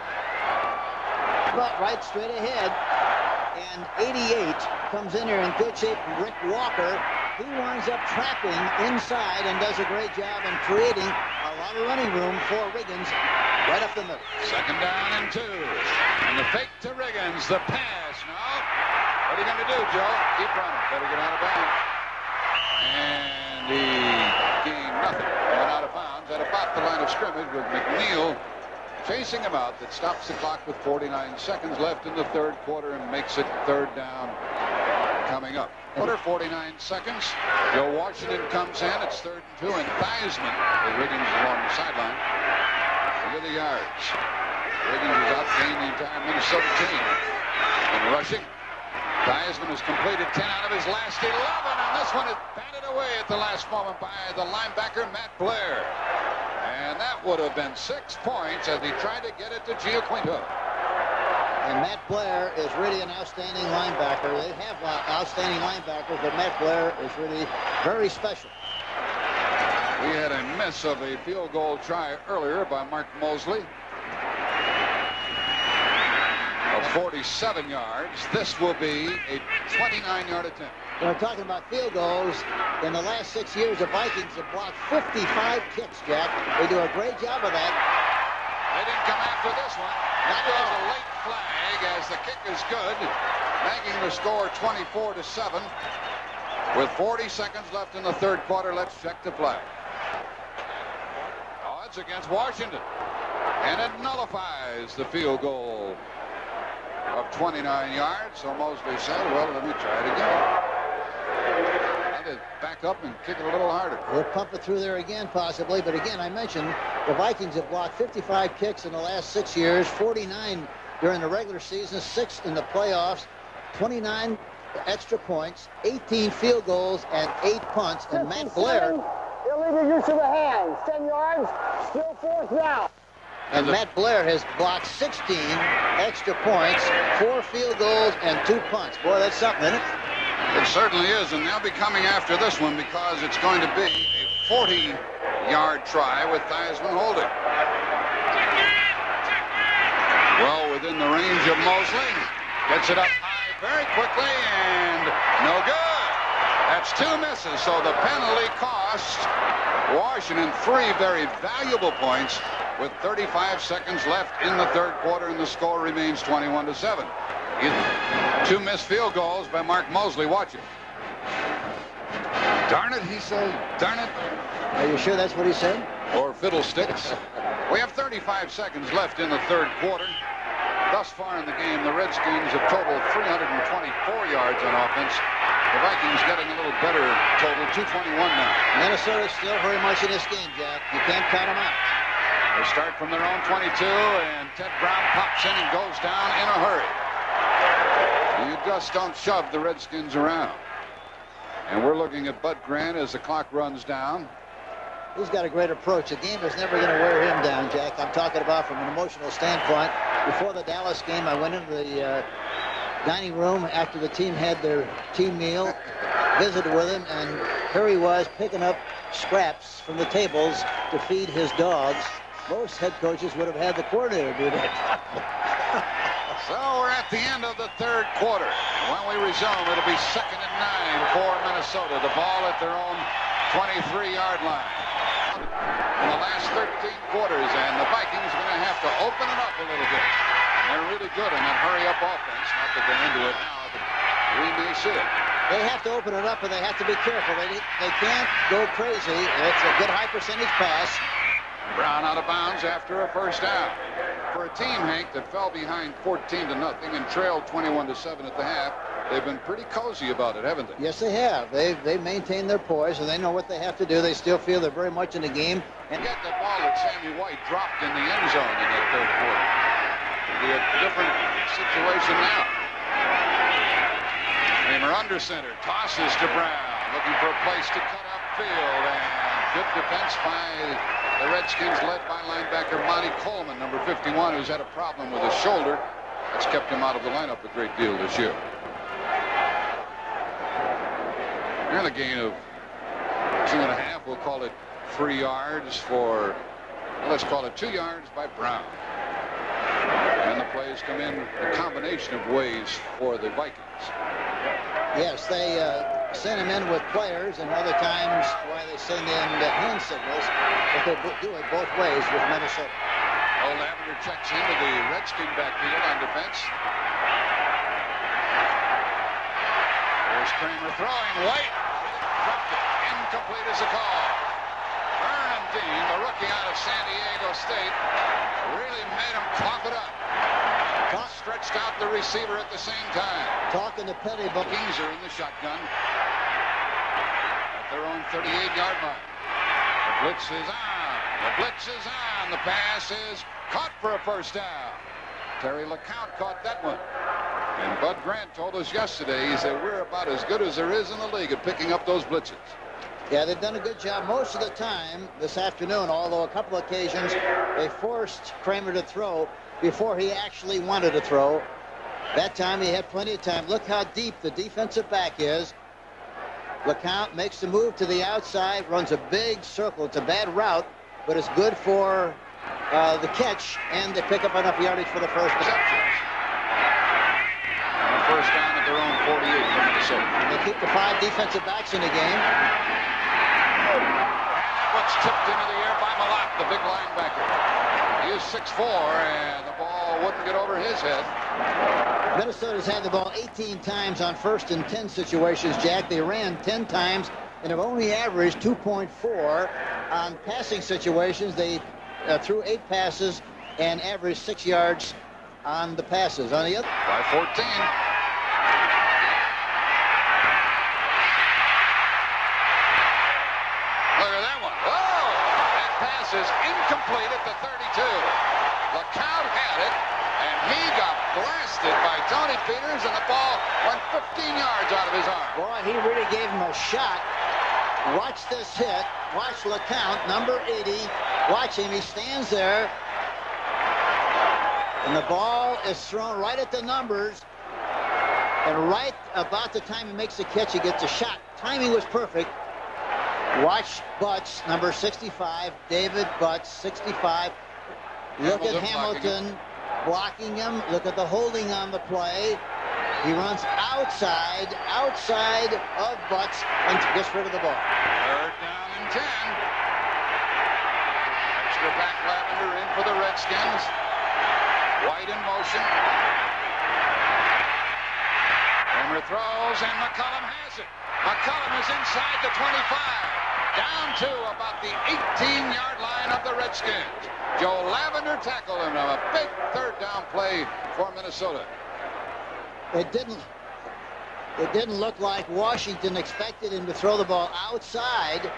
Speaker 2: But right straight ahead. And 88 comes in here in good shape. Rick Walker. He winds up trapping inside and does a great job in creating a lot of running room for Riggins right up the middle.
Speaker 1: Second down and 2. And the fake to Riggins. The pass. No. What are you going to do, Joe? Keep running. Better get out of bounds. And he gained nothing. Went out of bounds at about the line of scrimmage with McNeil chasing him out. That stops the clock with 49 seconds left in the third quarter and makes it third down coming up. Quarter, 49 seconds. Joe Washington comes in. It's 3rd and 2, and Theismann with Riggins along the sideline. Look at the yards. Riggins has outgained the entire Minnesota team. And rushing, Theismann has completed 10 out of his last 11, and this one is batted away at the last moment by the linebacker, Matt Blair. And that would have been 6 points as he tried to get it to Giaquinto.
Speaker 2: And Matt Blair is really an outstanding linebacker. They have outstanding linebackers, but Matt Blair is really very special.
Speaker 1: We had a miss of a field goal try earlier by Mark Mosley of 47 yards. This will be a 29-yard attempt.
Speaker 2: We're talking about field goals. In the last 6 years, the Vikings have blocked 55 kicks, Jack. They do a great job of that.
Speaker 1: They didn't come after this one. That was a late flag as the kick is good, making the score 24-7. With 40 seconds left in the third quarter, let's check the flag. Oh, it's against Washington. And it nullifies the field goal of 29 yards. So Mosley said, well, let me try it again. To back up and kick it a little harder.
Speaker 2: We'll pump it through there again, possibly. But again, I mentioned the Vikings have blocked 55 kicks in the last 6 years, 49 during the regular season, 6 in the playoffs, 29 extra points, 18 field goals, and 8 punts. And Matt Blair.
Speaker 3: Illegal use of the hands. 10 yards. Still 4th down.
Speaker 2: And Matt Blair has blocked 16 extra points, 4 field goals, and 2 punts. Boy, that's something, isn't it?
Speaker 1: It certainly is, and they'll be coming after this one because it's going to be a 40-yard try with Theismann holding. Well, within the range of Mosley. Gets it up high very quickly, and no good. That's 2 misses, so the penalty cost Washington 3 very valuable points with 35 seconds left in the third quarter, and the score remains 21-7. 2 missed field goals by Mark Mosley. Watch it. Darn it, he said. Darn it.
Speaker 2: Are you sure that's what he said?
Speaker 1: Or fiddlesticks. We have 35 seconds left in the third quarter. Thus far in the game, the Redskins have totaled 324 yards on offense. The Vikings getting a little better total, 221 now.
Speaker 2: Minnesota's still very much in this game, Jack. You can't count them out.
Speaker 1: They start from their own 22, and Ted Brown pops in and goes down in a hurry. You just don't shove the Redskins around. And we're looking at Bud Grant as the clock runs down.
Speaker 2: He's got a great approach. The game is never going to wear him down, Jack. I'm talking about from an emotional standpoint. Before the Dallas game, I went into the dining room after the team had their team meal, visited with him, and here he was picking up scraps from the tables to feed his dogs. Most head coaches would have had the coordinator do that.
Speaker 1: So we're at the end of the third quarter. When we resume, it'll be 2nd and 9 for Minnesota. The ball at their own 23-yard line. In the last 13 quarters, and the Vikings are going to have to open it up a little bit. They're really good in that hurry-up offense. Not that they're into it now, but Green Bay should.
Speaker 2: They have to open it up, and they have to be careful. They can't go crazy. It's a good high-percentage pass.
Speaker 1: Brown out of bounds after a first down. For a team, Hank, that fell behind 14-0 and trailed 21-7 at the half, they've been pretty cozy about it, haven't they?
Speaker 2: Yes, they have. They've maintained their poise, and they know what they have to do. They still feel they're very much in the game. And
Speaker 1: get the ball that Sammy White dropped in the end zone in that third quarter. It'll be a different situation now. Kramer under center, tosses to Brown, looking for a place to cut upfield, and good defense by the Redskins, led by linebacker Monty Coleman, number 51, who's had a problem with his shoulder. That's kept him out of the lineup a great deal this year. And a gain of 2.5. We'll call it 3 yards for, let's call it 2 yards by Brown. And the plays come in a combination of ways for the Vikings.
Speaker 2: Yes, they send him in with players, and other times why they send in the hand signals, but they do it both ways with Minnesota.
Speaker 1: Old Lavender checks into the Redskin backfield on defense. There's Kramer throwing. White dropped it. Incomplete is the call. Vernon Dean, the rookie out of San Diego State, really made him cough it up. Stretched out the receiver at the same time.
Speaker 2: Talking to Petty, but
Speaker 1: Vikings are in the shotgun at their own 38-yard line. The blitz is on. The blitz is on. The pass is caught for a first down. Terry LeCount caught that one. And Bud Grant told us yesterday, he said, we're about as good as there is in the league at picking up those blitzes.
Speaker 2: Yeah, they've done a good job most of the time this afternoon, although a couple of occasions they forced Kramer to throw before he actually wanted to throw. That time he had plenty of time. Look how deep the defensive back is. LeCount makes the move to the outside, runs a big circle. It's a bad route, but it's good for the catch, and they pick up enough yardage for the first reception.
Speaker 1: And a first down at their own 48 for Minnesota.
Speaker 2: And they keep the 5 defensive backs in the game.
Speaker 1: And that one's tipped into the air by Malott, the big linebacker. He is 6'4", and the ball wouldn't get over his head.
Speaker 2: Minnesota's had the ball 18 times on 1st and 10 situations, Jack. They ran 10 times and have only averaged 2.4 on passing situations. They threw 8 passes and averaged 6 yards on the passes. On the other,
Speaker 1: by 14. Look at that one. Whoa! That pass is incomplete at the 32. LeCount had it, and he got blasted by Tony Peters, and the ball went 15 yards out of his arm.
Speaker 2: Boy, he really gave him a shot. Watch this hit. Watch LeCount, number 80. Watch him. He stands there, and the ball is thrown right at the numbers. And right about the time he makes the catch, he gets a shot. Timing was perfect. Watch Butts, number 65, David Butts, 65. Look at Hamilton blocking him. Look at the holding on the play. He runs outside of Butts and gets rid of the ball.
Speaker 1: 3rd down and 10. Extra back Lavender in for the Redskins. White in motion. Kramer throws, and McCollum has it. McCollum is inside the 25. Down to about the 18-yard line of the Redskins. Joe Lavender tackled him on a big 3rd down play for Minnesota.
Speaker 2: It didn't look like Washington expected him to throw the ball outside,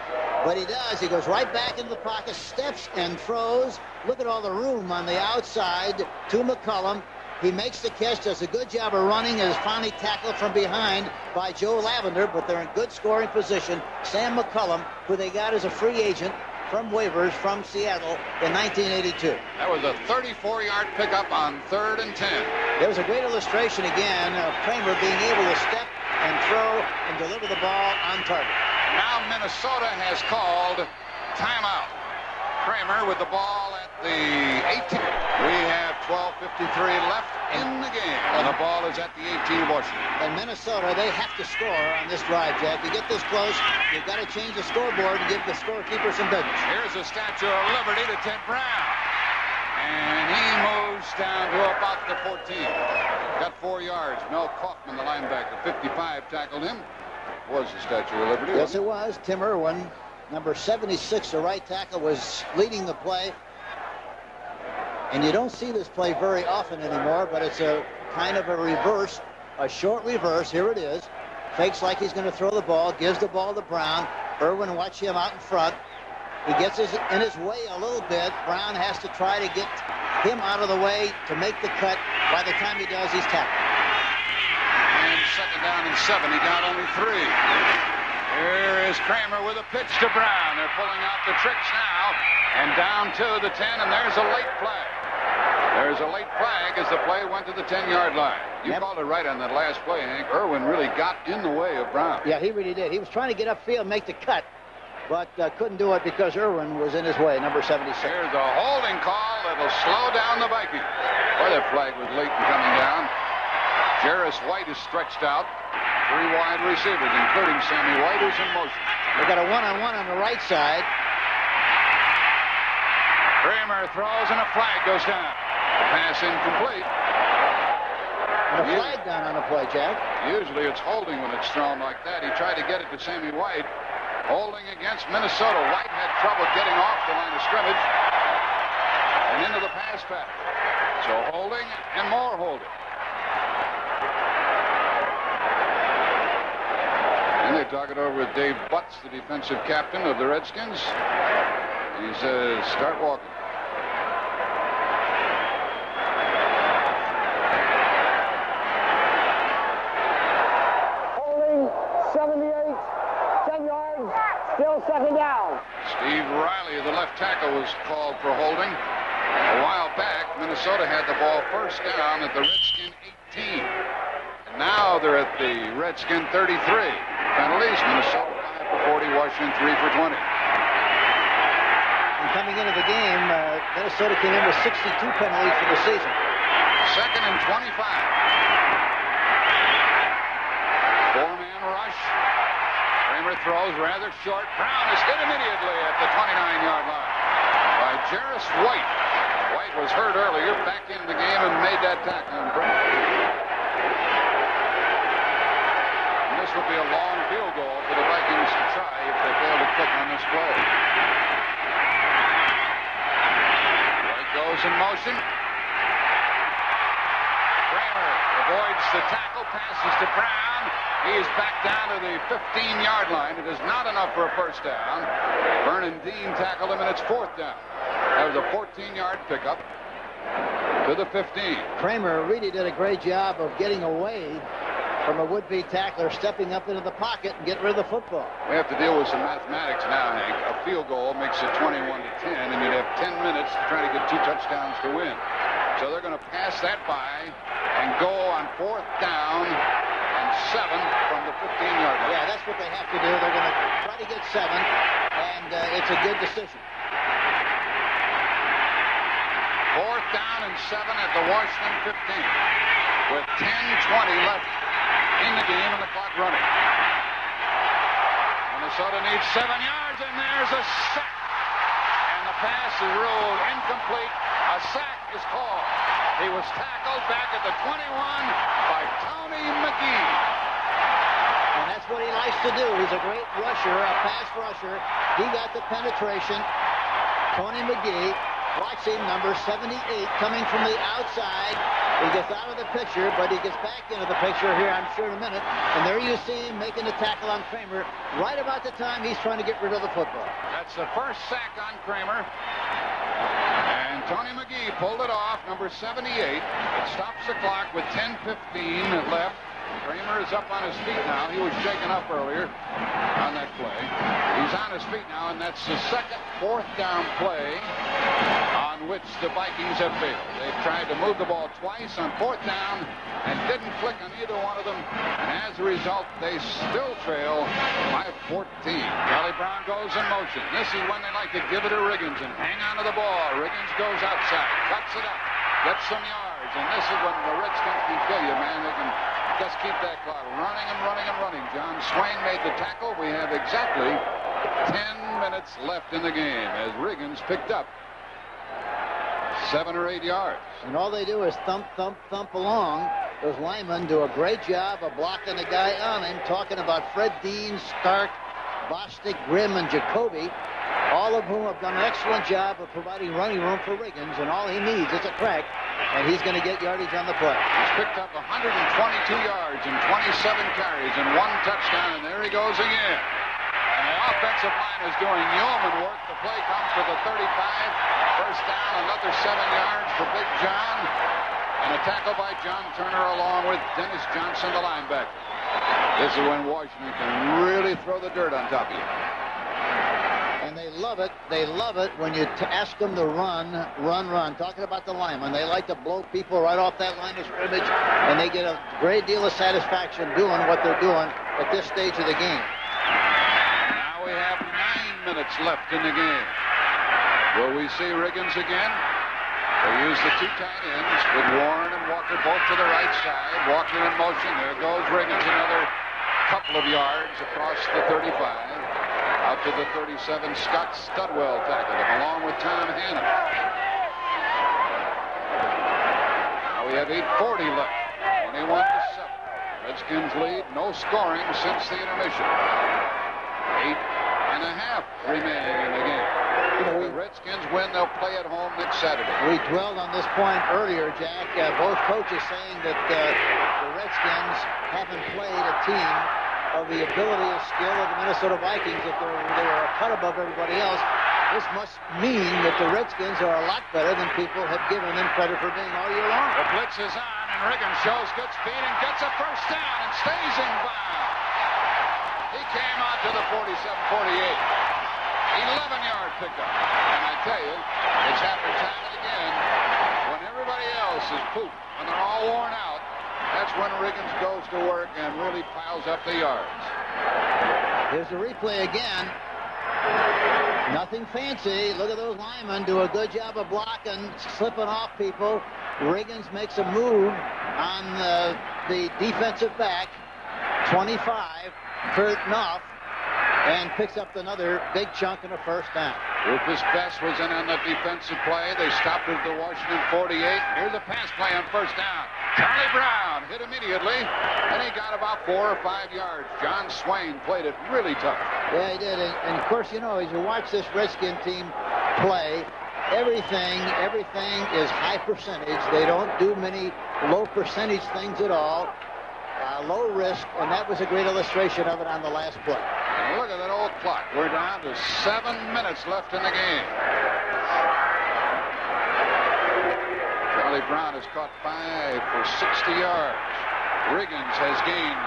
Speaker 2: but he does. He goes right back into the pocket, steps and throws. Look at all the room on the outside to McCollum. He makes the catch, does a good job of running, and is finally tackled from behind by Joe Lavender, but they're in good scoring position. Sam McCullum, who they got as a free agent from waivers from Seattle in 1982.
Speaker 1: That was a 34-yard pickup on 3rd and 10.
Speaker 2: There was a great illustration again of Kramer being able to step and throw and deliver the ball on target.
Speaker 1: Now Minnesota has called timeout. Kramer with the ball at the 18. We have 12:53 left in the game, and the ball is at the 18 Washington.
Speaker 2: And Minnesota, they have to score on this drive, Jack. You get this close, you've got to change the scoreboard and give the scorekeeper some business.
Speaker 1: Here's the Statue of Liberty to Ted Brown. And he moves down to about the 14. Got 4 yards. Mel Kaufman, the linebacker, 55, tackled him. Was the Statue of Liberty?
Speaker 2: Yes, it was. Tim Irwin, number 76, the right tackle, was leading the play. And you don't see this play very often anymore, but it's a kind of a reverse, a short reverse. Here it is. Fakes like he's going to throw the ball, gives the ball to Brown. Irwin, watch him out in front. He gets in his way a little bit. Brown has to try to get him out of the way to make the cut. By the time he does, he's tackled.
Speaker 1: And 2nd down and 7. He got only 3. Here is Kramer with a pitch to Brown. They're pulling out the tricks now. And down to the 10, and there's a late flag. There's a late flag as the play went to the 10-yard line. You called it right on that last play, Hank. Irwin really got in the way of Brown.
Speaker 2: Yeah, he really did. He was trying to get upfield and make the cut, but couldn't do it because Irwin was in his way, number 76.
Speaker 1: Here's a holding call that'll slow down the Vikings. Boy, that flag was late in coming down. Jarris White is stretched out. 3 wide receivers, including Sammy White, who's in motion.
Speaker 2: They got a one-on-one on the right side.
Speaker 1: Kramer throws and a flag goes down. Pass incomplete.
Speaker 2: And a flag down on the play, Jack.
Speaker 1: Usually it's holding when it's thrown like that. He tried to get it to Sammy White. Holding against Minnesota. White had trouble getting off the line of scrimmage and into the pass pattern. So holding and more holding. And they talk it over with Dave Butts, the defensive captain of the Redskins. He says, start walking.
Speaker 3: Holding, 78, 10 yards, still 2nd down.
Speaker 1: Steve Riley, the left tackle, was called for holding. A while back, Minnesota had the ball 1st down at the Redskin 18. And now they're at the Redskin 33. Penalties, Minnesota 5 for 40, Washington 3 for 20.
Speaker 2: And coming into the game, Minnesota came in with 62 penalties for the season.
Speaker 1: 2nd and 25. 4-man rush. Kramer throws rather short. Brown is hit immediately at the 29-yard line by Jarris White. White was hurt earlier, back in the game and made that tackle on Brown. And this would be a long field goal for the Vikings to try if they fail to click on this play. White goes in motion. Kramer avoids the tackle, passes to Brown. He is back down to the 15-yard line. It is not enough for a 1st down. Vernon Dean tackled him, and it's 4th down. That was a 14-yard pickup to the 15.
Speaker 2: Kramer really did a great job of getting away from a would-be tackler, stepping up into the pocket and getting rid of the football.
Speaker 1: We have to deal with some mathematics now, Hank. A field goal makes it 21-10, and you'd have 10 minutes to try to get 2 touchdowns to win. So they're going to pass that by and go on 4th down and 7 from the 15-yard line.
Speaker 2: Yeah, that's what they have to do. They're going to try to get 7, and it's a good decision.
Speaker 1: 4th down and 7 at the Washington 15 with 10:20 left in the game and the clock running. Minnesota needs 7 yards, and there's a sack. And the pass is ruled incomplete. A sack is called. He was tackled back at the 21 by Tony McGee.
Speaker 2: And that's what he likes to do. He's a great rusher, a pass rusher. He got the penetration. Tony McGee, watch him, number 78, coming from the outside. He gets out of the picture, but he gets back into the picture here, I'm sure, in a minute. And there you see him making the tackle on Kramer right about the time he's trying to get rid of the football.
Speaker 1: That's the first sack on Kramer. And Tony McGee pulled it off, number 78. It stops the clock with 10:15 left. Kramer is up on his feet now. He was shaken up earlier on that play. He's on his feet now, and that's the second fourth down play on which the Vikings have failed. They've tried to move the ball twice on fourth down and didn't click on either one of them. And as a result, they still trail by 14. Charlie Brown goes in motion. This is when they like to give it to Riggins and hang on to the ball. Riggins goes outside, cuts it up, gets some yards. And this is when the Redskins can kill you, man. They can just keep that clock running and running and running. John Swain made the tackle. We have exactly 10 minutes left in the game as Riggins picked up 7 or 8 yards.
Speaker 2: And all they do is thump, thump, thump along. Those linemen do a great job of blocking the guy on him, talking about Fred Dean, Stark, Bostic, Grimm, and Jacoby, all of whom have done an excellent job of providing running room for Riggins, and all he needs is a crack, and he's going to get yardage on the play.
Speaker 1: He's picked up 122 yards and 27 carries and 1 touchdown, and there he goes again. And the offensive line is doing yeoman work. The play comes to the 35. First down, another 7 yards for Big John. And a tackle by John Turner along with Dennis Johnson, the linebacker. This is when Washington can really throw the dirt on top of you.
Speaker 2: And they love it. They love it when you ask them to run. Talking about the linemen, they like to blow people right off that line of scrimmage, and they get a great deal of satisfaction doing what they're doing at this stage of the game.
Speaker 1: Now we have 9 minutes left in the game. Will we see Riggins again? They use the 2 tight ends with Warren and Walker both to the right side. Walker in motion. There goes Riggins, another couple of yards across the 35. Out to the 37. Scott Studwell tackled him along with Tom Hannon. Now we have 8:40 left. 21-7. Redskins lead. No scoring since the intermission. 8.5 remaining in the game. The Redskins win, they'll play at home next Saturday.
Speaker 2: We dwelled on this point earlier, Jack. Both coaches saying that the Redskins haven't played a team of the ability and skill of the Minnesota Vikings. If they were a cut above everybody else, this must mean that the Redskins are a lot better than people have given them credit for being all year long.
Speaker 1: The blitz is on, and Riggins shows good speed and gets a first down and stays in bounds. He came out to the 47-48. 11-yard pickup. And I tell you, it's happened time and again. When everybody else is pooped, when they're all worn out, that's when Riggins goes to work and really piles up the yards.
Speaker 2: Here's the replay again. Nothing fancy. Look at those linemen do a good job of blocking, slipping off people. Riggins makes a move on the defensive back, 25, Kurt Knopf, and picks up another big chunk and a first down.
Speaker 1: Rufus Best was in on the defensive play. They stopped it at the Washington 48. Here's a pass play on first down. Charlie Brown hit immediately, and he got about 4 or 5 yards. John Swain played it really tough.
Speaker 2: Yeah, he did. And of course, you know, as you watch this Redskin team play, everything is high percentage. They don't do many low percentage things at all. Low risk, and that was a great illustration of it on the last play.
Speaker 1: And look at that old clock. We're down to 7 minutes left in the game. Charlie Brown has caught 5 for 60 yards. Riggins has gained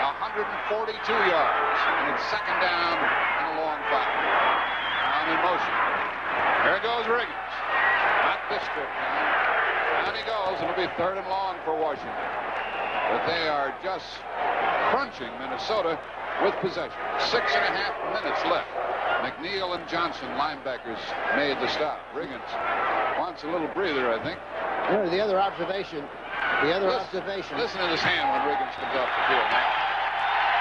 Speaker 1: 142 yards, and it's second down and a long 5. Down in motion. There goes Riggins. Not this trip now. Down he goes. It'll be third and long for Washington. But they are just crunching Minnesota with possession. 6.5 minutes left. McNeil and Johnson, linebackers, made the stop. Riggins wants a little breather, I think.
Speaker 2: You know, the other observation.
Speaker 1: Listen to this hand when Riggins comes off the field.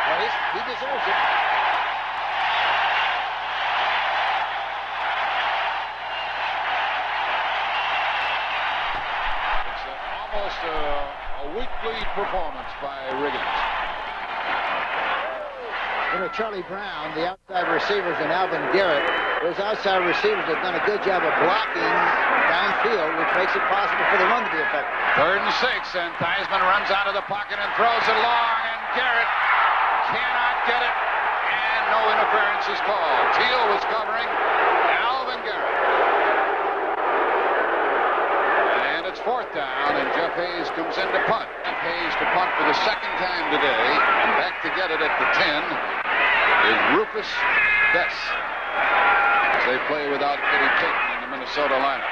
Speaker 2: Well, he deserves it.
Speaker 1: It's almost a weekly performance by Riggins.
Speaker 2: You know, Charlie Brown, the outside receivers, and Alvin Garrett, those outside receivers have done a good job of blocking downfield, which makes it possible for the run to be effective.
Speaker 1: 3rd and 6, and Theismann runs out of the pocket and throws it long, and Garrett cannot get it, and no interference is called. Teal was covering Alvin Garrett. brought down, and Jeff Hayes comes in to punt. Jeff Hayes to punt for the second time today. And back to get it at the 10 is Rufus Bess. As they play without Eddie Payton in the Minnesota lineup.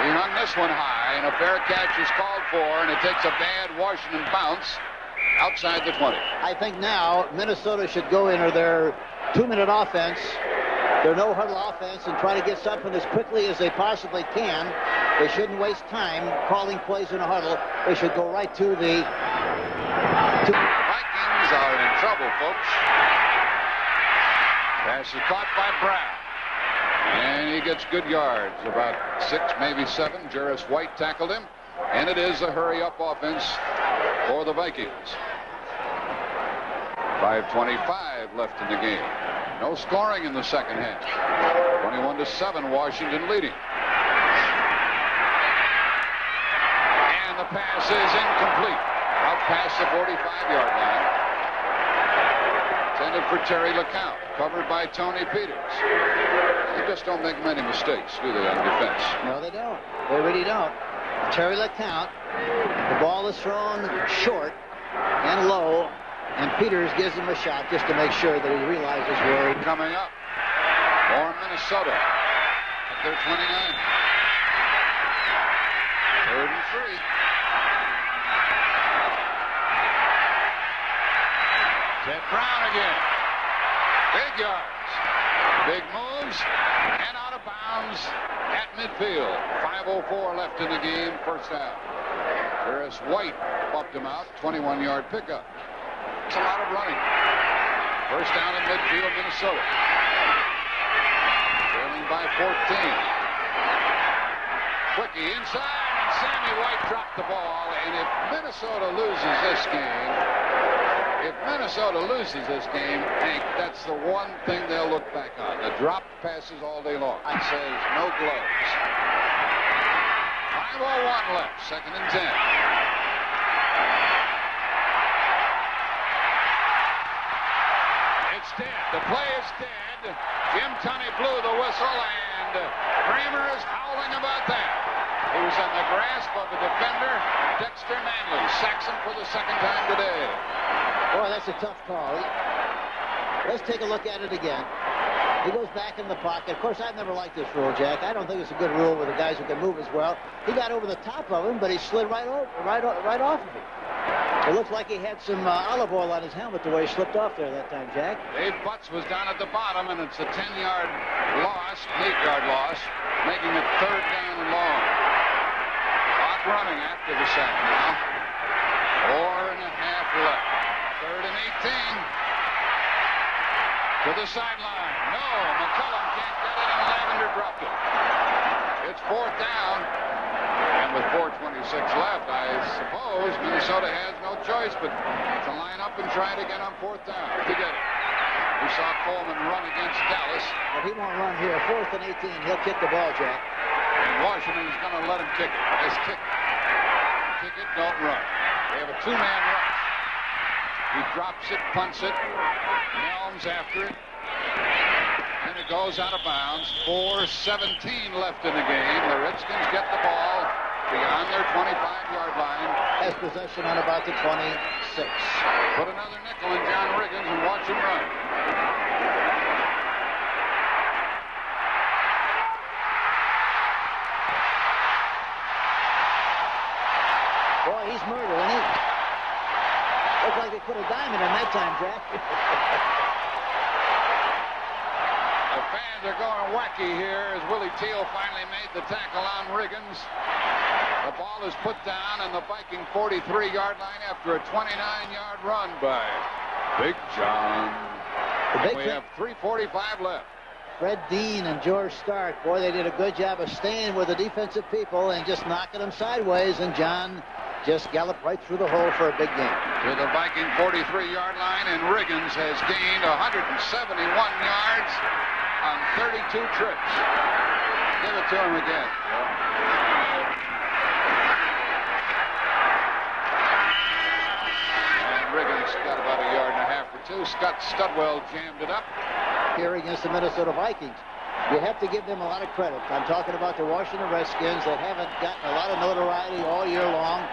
Speaker 1: He hung this one high, and a fair catch is called for, and it takes a bad Washington bounce outside the 20.
Speaker 2: I think now Minnesota should go into their 2-minute offense, their no-huddle offense, and try to get something as quickly as they possibly can. They shouldn't waste time calling plays in a huddle. They should go right to the...
Speaker 1: Vikings are in trouble, folks. Pass is caught by Brown. And he gets good yards, about 6, maybe 7. Jarvis White tackled him. And it is a hurry-up offense for the Vikings. 5:25 left in the game. No scoring in the second half. 21-7, Washington leading. And the pass is incomplete. Out past the 45-yard line. Intended for Terry LeCount. Covered by Tony Peters. They just don't make many mistakes, do they, on defense?
Speaker 2: No, they don't. They really don't. Terry LeCount, the ball is thrown short and low, and Peters gives him a shot just to make sure that he realizes where he's
Speaker 1: coming up. For Minnesota at their 29. 3rd and 3. Ted Brown again. Big yards. Big moves. And out of bounds at midfield. 5:04 left in the game. First down. Jarvis White bumped him out. 21-yard pickup. It's a lot of running. First down in midfield, Minnesota. Trailing by 14. Quickie inside, and Sammy White dropped the ball. And if Minnesota loses this game, Hank, that's the one thing they'll look back on. The dropped passes all day long. It says no gloves. 5:01 left, 2nd and 10. It's dead. The play is dead. Jim Tunney blew the whistle, and Kramer is howling about that. He was in the grasp of a defender. Dexter Manley sacks him for the second time today.
Speaker 2: Boy, that's a tough call. Let's take a look at it again. He goes back in the pocket. Of course, I've never liked this rule, Jack. I don't think it's a good rule with the guys who can move as well. He got over the top of him, but he slid right off of him. It looks like he had some olive oil on his helmet the way he slipped off there that time, Jack.
Speaker 1: Dave Butts was down at the bottom, and it's a 10-yard loss, 8-yard loss, making it 3rd down and long. Clock running after the sack now. 4.5 left. 3rd and 18. To the sideline. No, McCullum can't get it, and Lavender dropped it. It's 4th down. And with 4:26 left, I suppose Minnesota has no choice but to line up and try it again on 4th down to get it. We saw Coleman run against Dallas.
Speaker 2: But he won't run here. 4th and 18. He'll kick the ball, Jack.
Speaker 1: And Washington is going to let him kick it. Let's kick it. Kick it, don't run. They have a 2-man rush. He drops it, punts it. Nelms after it. And it goes out of bounds. 4:17 left in the game. The Redskins get the ball beyond their 25-yard line.
Speaker 2: Has possession on about the 26.
Speaker 1: Put another nickel in John Riggins and watch him run.
Speaker 2: Boy, he's murder, isn't he? Looks like they put a diamond in that time, Jack.
Speaker 1: The fans are going wacky here as Willie Teal finally made the tackle on Riggins. The ball is put down on the Viking 43-yard line after a 29-yard run by Big John. We have 3:45 left.
Speaker 2: Fred Dean and George Stark, boy, they did a good job of staying with the defensive people and just knocking them sideways, and John just galloped right through the hole for a big game.
Speaker 1: To the Viking 43-yard line, and Riggins has gained 171 yards on 32 trips. Give it to him again. And Riggins got about 1.5 yards or two. Scott Studwell jammed it up.
Speaker 2: Here against the Minnesota Vikings. you have to give them a lot of credit. I'm talking about the Washington Redskins that haven't gotten a lot of notoriety all year long.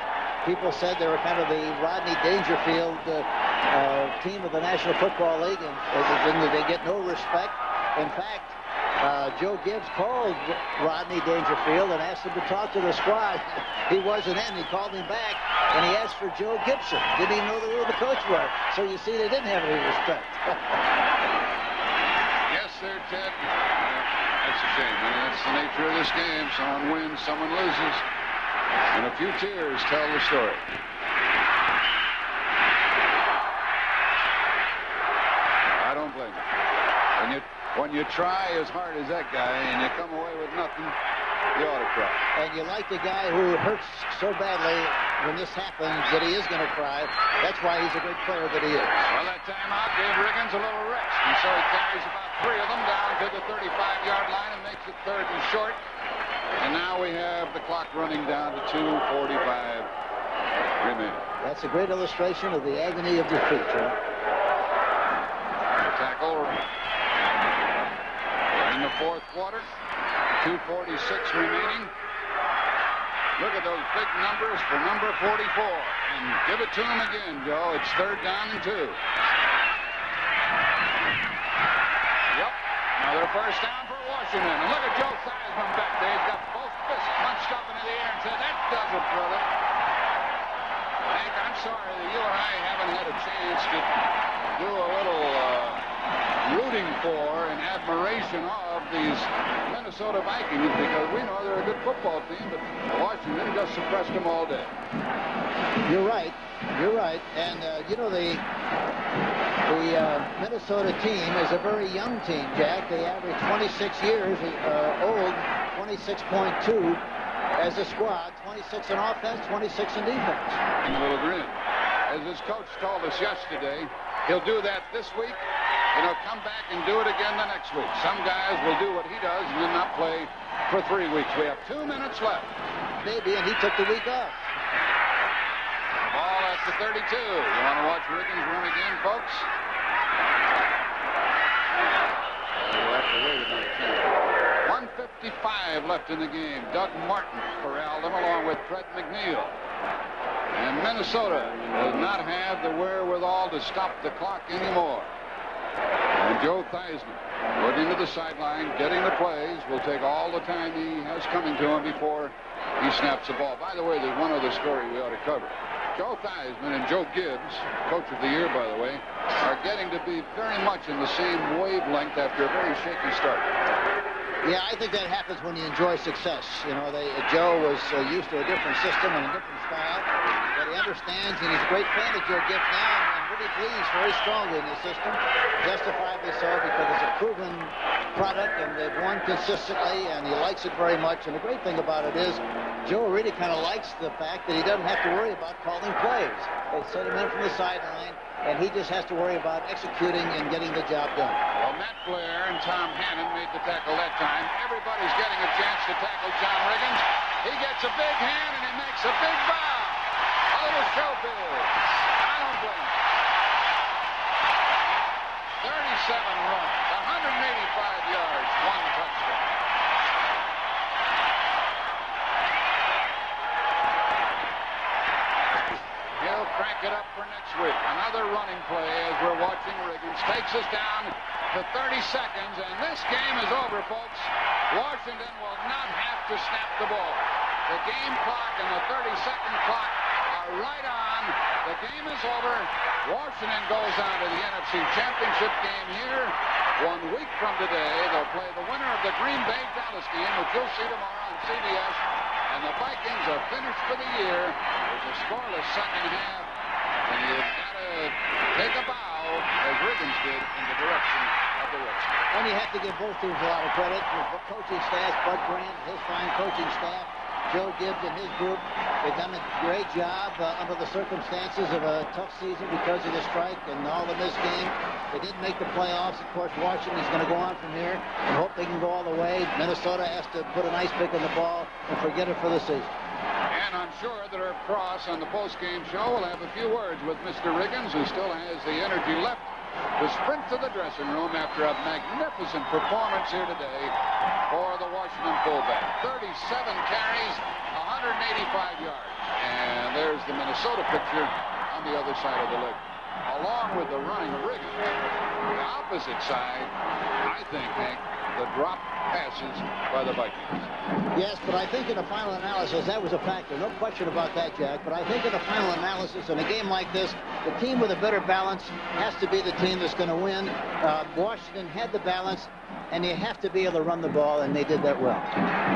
Speaker 2: People said they were kind of the Rodney Dangerfield team of the National Football League, and they get no respect. In fact, Joe Gibbs called Rodney Dangerfield and asked him to talk to the squad. He wasn't in. He called him back, and he asked for Joe Gibson. Didn't even know who the coach was. So you see, they didn't have any respect.
Speaker 1: Yes, sir, Ted. That's a shame. I mean, that's the nature of this game. Someone wins, someone loses. And a few tears tell the story. I don't blame you. When you try as hard as that guy and you come away with nothing, you ought to cry.
Speaker 2: And you like the guy who hurts so badly when this happens that he is going to cry. That's why he's a great player that he is.
Speaker 1: Well, that timeout gave Riggins a little rest. And so he carries about 3 of them down to the 35-yard line and makes it 3rd and short. And now we have the clock running down to 2:45 remaining.
Speaker 2: That's a great illustration of the agony of defeat, Joe.
Speaker 1: The tackle in the 4th quarter, 2:46 remaining. Look at those big numbers for number 44. And give it to him again, Joe. It's 3rd down and 2. Yep. Another first down for Washington. And look at Joe Theismann back there. He's got both fists punched up into the air and said, "That does it, brother." Hank, I'm sorry that you and I haven't had a chance to do a little rooting for and admiration of these Minnesota Vikings, because we know they're a good football team, but Washington just suppressed them all day.
Speaker 2: You're right. You're right. And, you know, the Minnesota team is a very young team, Jack. They average 26 years old, 26.2 as a squad, 26 in offense, 26 in defense.
Speaker 1: And a little grin. As his coach told us yesterday, he'll do that this week, and he'll come back and do it again the next week. Some guys will do what he does and then not play for 3 weeks. We have 2 minutes left.
Speaker 2: Maybe, and he took the week off.
Speaker 1: Ball at the 32. You want to watch Riggins run again, folks? We'll have to wait another 1:55 left in the game. Doug Martin corralled them along with Fred McNeil. And Minnesota does not have the wherewithal to stop the clock anymore. And Joe Theismann looking to the sideline, getting the plays, will take all the time he has coming to him before he snaps the ball. By the way, there's one other story we ought to cover. Joe Theismann and Joe Gibbs, Coach of the Year, by the way, are getting to be very much in the same wavelength after a very shaky start.
Speaker 2: Yeah, I think that happens when you enjoy success. You know, Joe was used to a different system and a different style, but he understands, and he's a great fan of Joe Gibbs now, and really believes very strongly in the system, justifiably so, because it's a proven product, and they've won consistently, and he likes it very much. And the great thing about it is, Joe really kind of likes the fact that he doesn't have to worry about calling plays. They send him in from the sideline, and he just has to worry about executing and getting the job done.
Speaker 1: Well, Matt Blair and Tom Hannon made the tackle that time. Everybody's getting a chance to tackle John Riggins. He gets a big hand, and he makes a big bow. A little showbiz. I don't blame him. 37 runs, 185 yards, 1 touchdown. He'll crank it up for next week. Another running play as we're watching Riggins. Takes us down to 30 seconds, and this game is over, folks. Washington will not have to snap the ball. The game clock and the 30-second clock are right on. The game is over. Washington goes on to the NFC Championship game here. 1 week from today, they'll play the winner of the Green Bay-Dallas game, which you'll see tomorrow on CBS. And the Vikings are finished for the year with a scoreless second half. And you've got to take a bow, as Riggins did, in the direction of the Redskins.
Speaker 2: And you have to give both teams a lot of credit. The coaching staff, Bud Grant, his fine coaching staff, Joe Gibbs and his group, they've done a great job under the circumstances of a tough season because of the strike and all the missed games. They didn't make the playoffs. Of course, Washington's going to go on from here and hope they can go all the way. Minnesota has to put a nice pick on the ball and forget it for the season.
Speaker 1: And I'm sure that Herb Cross on the post-game show will have a few words with Mr. Riggins, who still has the energy left to sprint to the dressing room after a magnificent performance here today for the Washington fullback. 37 carries, 185 yards. And there's the Minnesota picture on the other side of the leg. Along with the running of Riggins. The opposite side, I think, Hank, the drop passes by the Vikings.
Speaker 2: Yes, but I think in the final analysis, that was a factor. No question about that, Jack. But I think in the final analysis, in a game like this, the team with a better balance has to be the team that's going to win. Washington had the balance, and you have to be able to run the ball, and they did that well.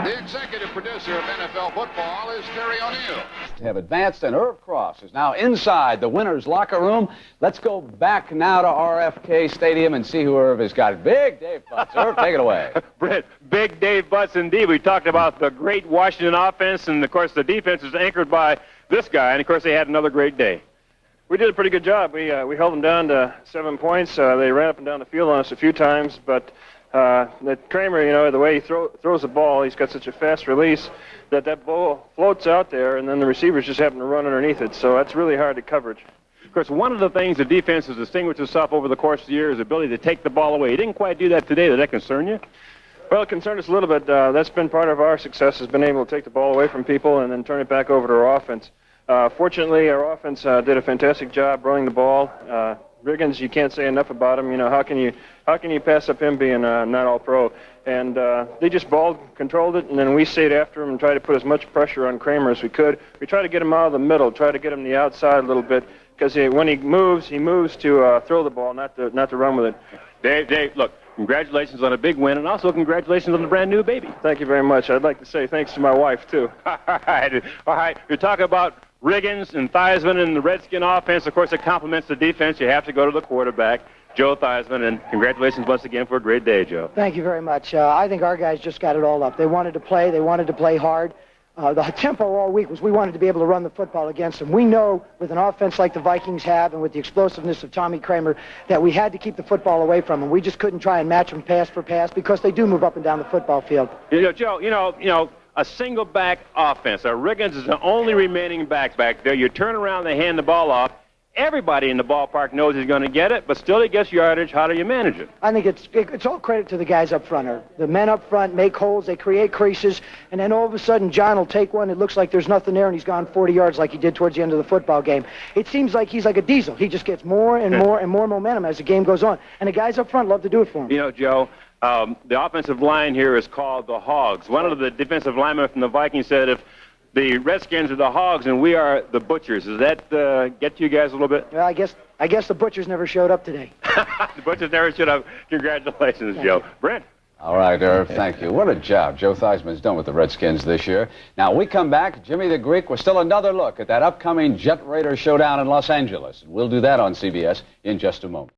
Speaker 1: The executive producer of NFL football is Terry O'Neill.
Speaker 4: Have advanced, and Irv Cross is now inside the winner's locker room. Let's go back now to RFK Stadium and see who Irv has got. Big Dave Butts. Irv, take it away.
Speaker 5: Brett, Big Dave Butts indeed. We talked about the great Washington offense, and, of course, the defense was anchored by this guy, and, of course, they had another great day. We did a pretty good job. We held them down to 7 points. They ran up and down the field on us a few times, but that Kramer, you know, the way he throws the ball, he's got such a fast release that ball floats out there, and then the receivers just happen to run underneath it. So that's really hard to coverage. Of course, one of the things the defense has distinguished itself over the course of the year is the ability to take the ball away. He didn't quite do that today. Did that concern you? Well, it concerned us a little bit. That's been part of our success, has been able to take the ball away from people and then turn it back over to our offense. Fortunately, our offense did a fantastic job running the ball. Riggins, you can't say enough about him. You know, how can you pass up him being not all pro? And they just ball controlled it, and then we stayed after him and tried to put as much pressure on Kramer as we could. We tried to get him out of the middle, try to get him the outside a little bit, because when he moves to throw the ball, not to run with it.
Speaker 6: Dave, look, congratulations on a big win, and also congratulations on the brand new baby.
Speaker 5: Thank you very much. I'd like to say thanks to my wife, too.
Speaker 6: All right. You're talking about Riggins and Theismann and the Redskin offense. Of course, it complements the defense. You have to go to the quarterback, Joe Theismann, and congratulations once again for a great day, Joe.
Speaker 7: Thank you very much. I think our guys just got it all up. They wanted to play. They wanted to play hard. The tempo all week was we wanted to be able to run the football against them. We know with an offense like the Vikings have and with the explosiveness of Tommy Kramer that we had to keep the football away from them. We just couldn't try and match them pass for pass because they do move up and down the football field.
Speaker 6: Joe, a single back offense. Riggins is the only remaining back there. You turn around, they hand the ball off. Everybody in the ballpark knows he's going to get it, but still he gets yardage. How do you manage it?
Speaker 7: I think it's all credit to the guys up front. The men up front make holes, they create creases, and then all of a sudden John will take one. It looks like there's nothing there, and he's gone 40 yards like he did towards the end of the football game. It seems like he's like a diesel. He just gets more and more and more momentum as the game goes on, and the guys up front love to do it for him.
Speaker 6: You know, Joe, the offensive line here is called the Hogs. One of the defensive linemen from the Vikings said if the Redskins are the Hogs and we are the Butchers. Does that get to you guys a little bit?
Speaker 7: Well, I guess the Butchers never showed up today.
Speaker 6: The Butchers never showed up. Congratulations, Joe. Brent.
Speaker 4: All right, Irv, thank you. What a job Joe Theismann's done with the Redskins this year. Now, we come back, Jimmy the Greek, with still another look at that upcoming Jet Raider showdown in Los Angeles. We'll do that on CBS in just a moment.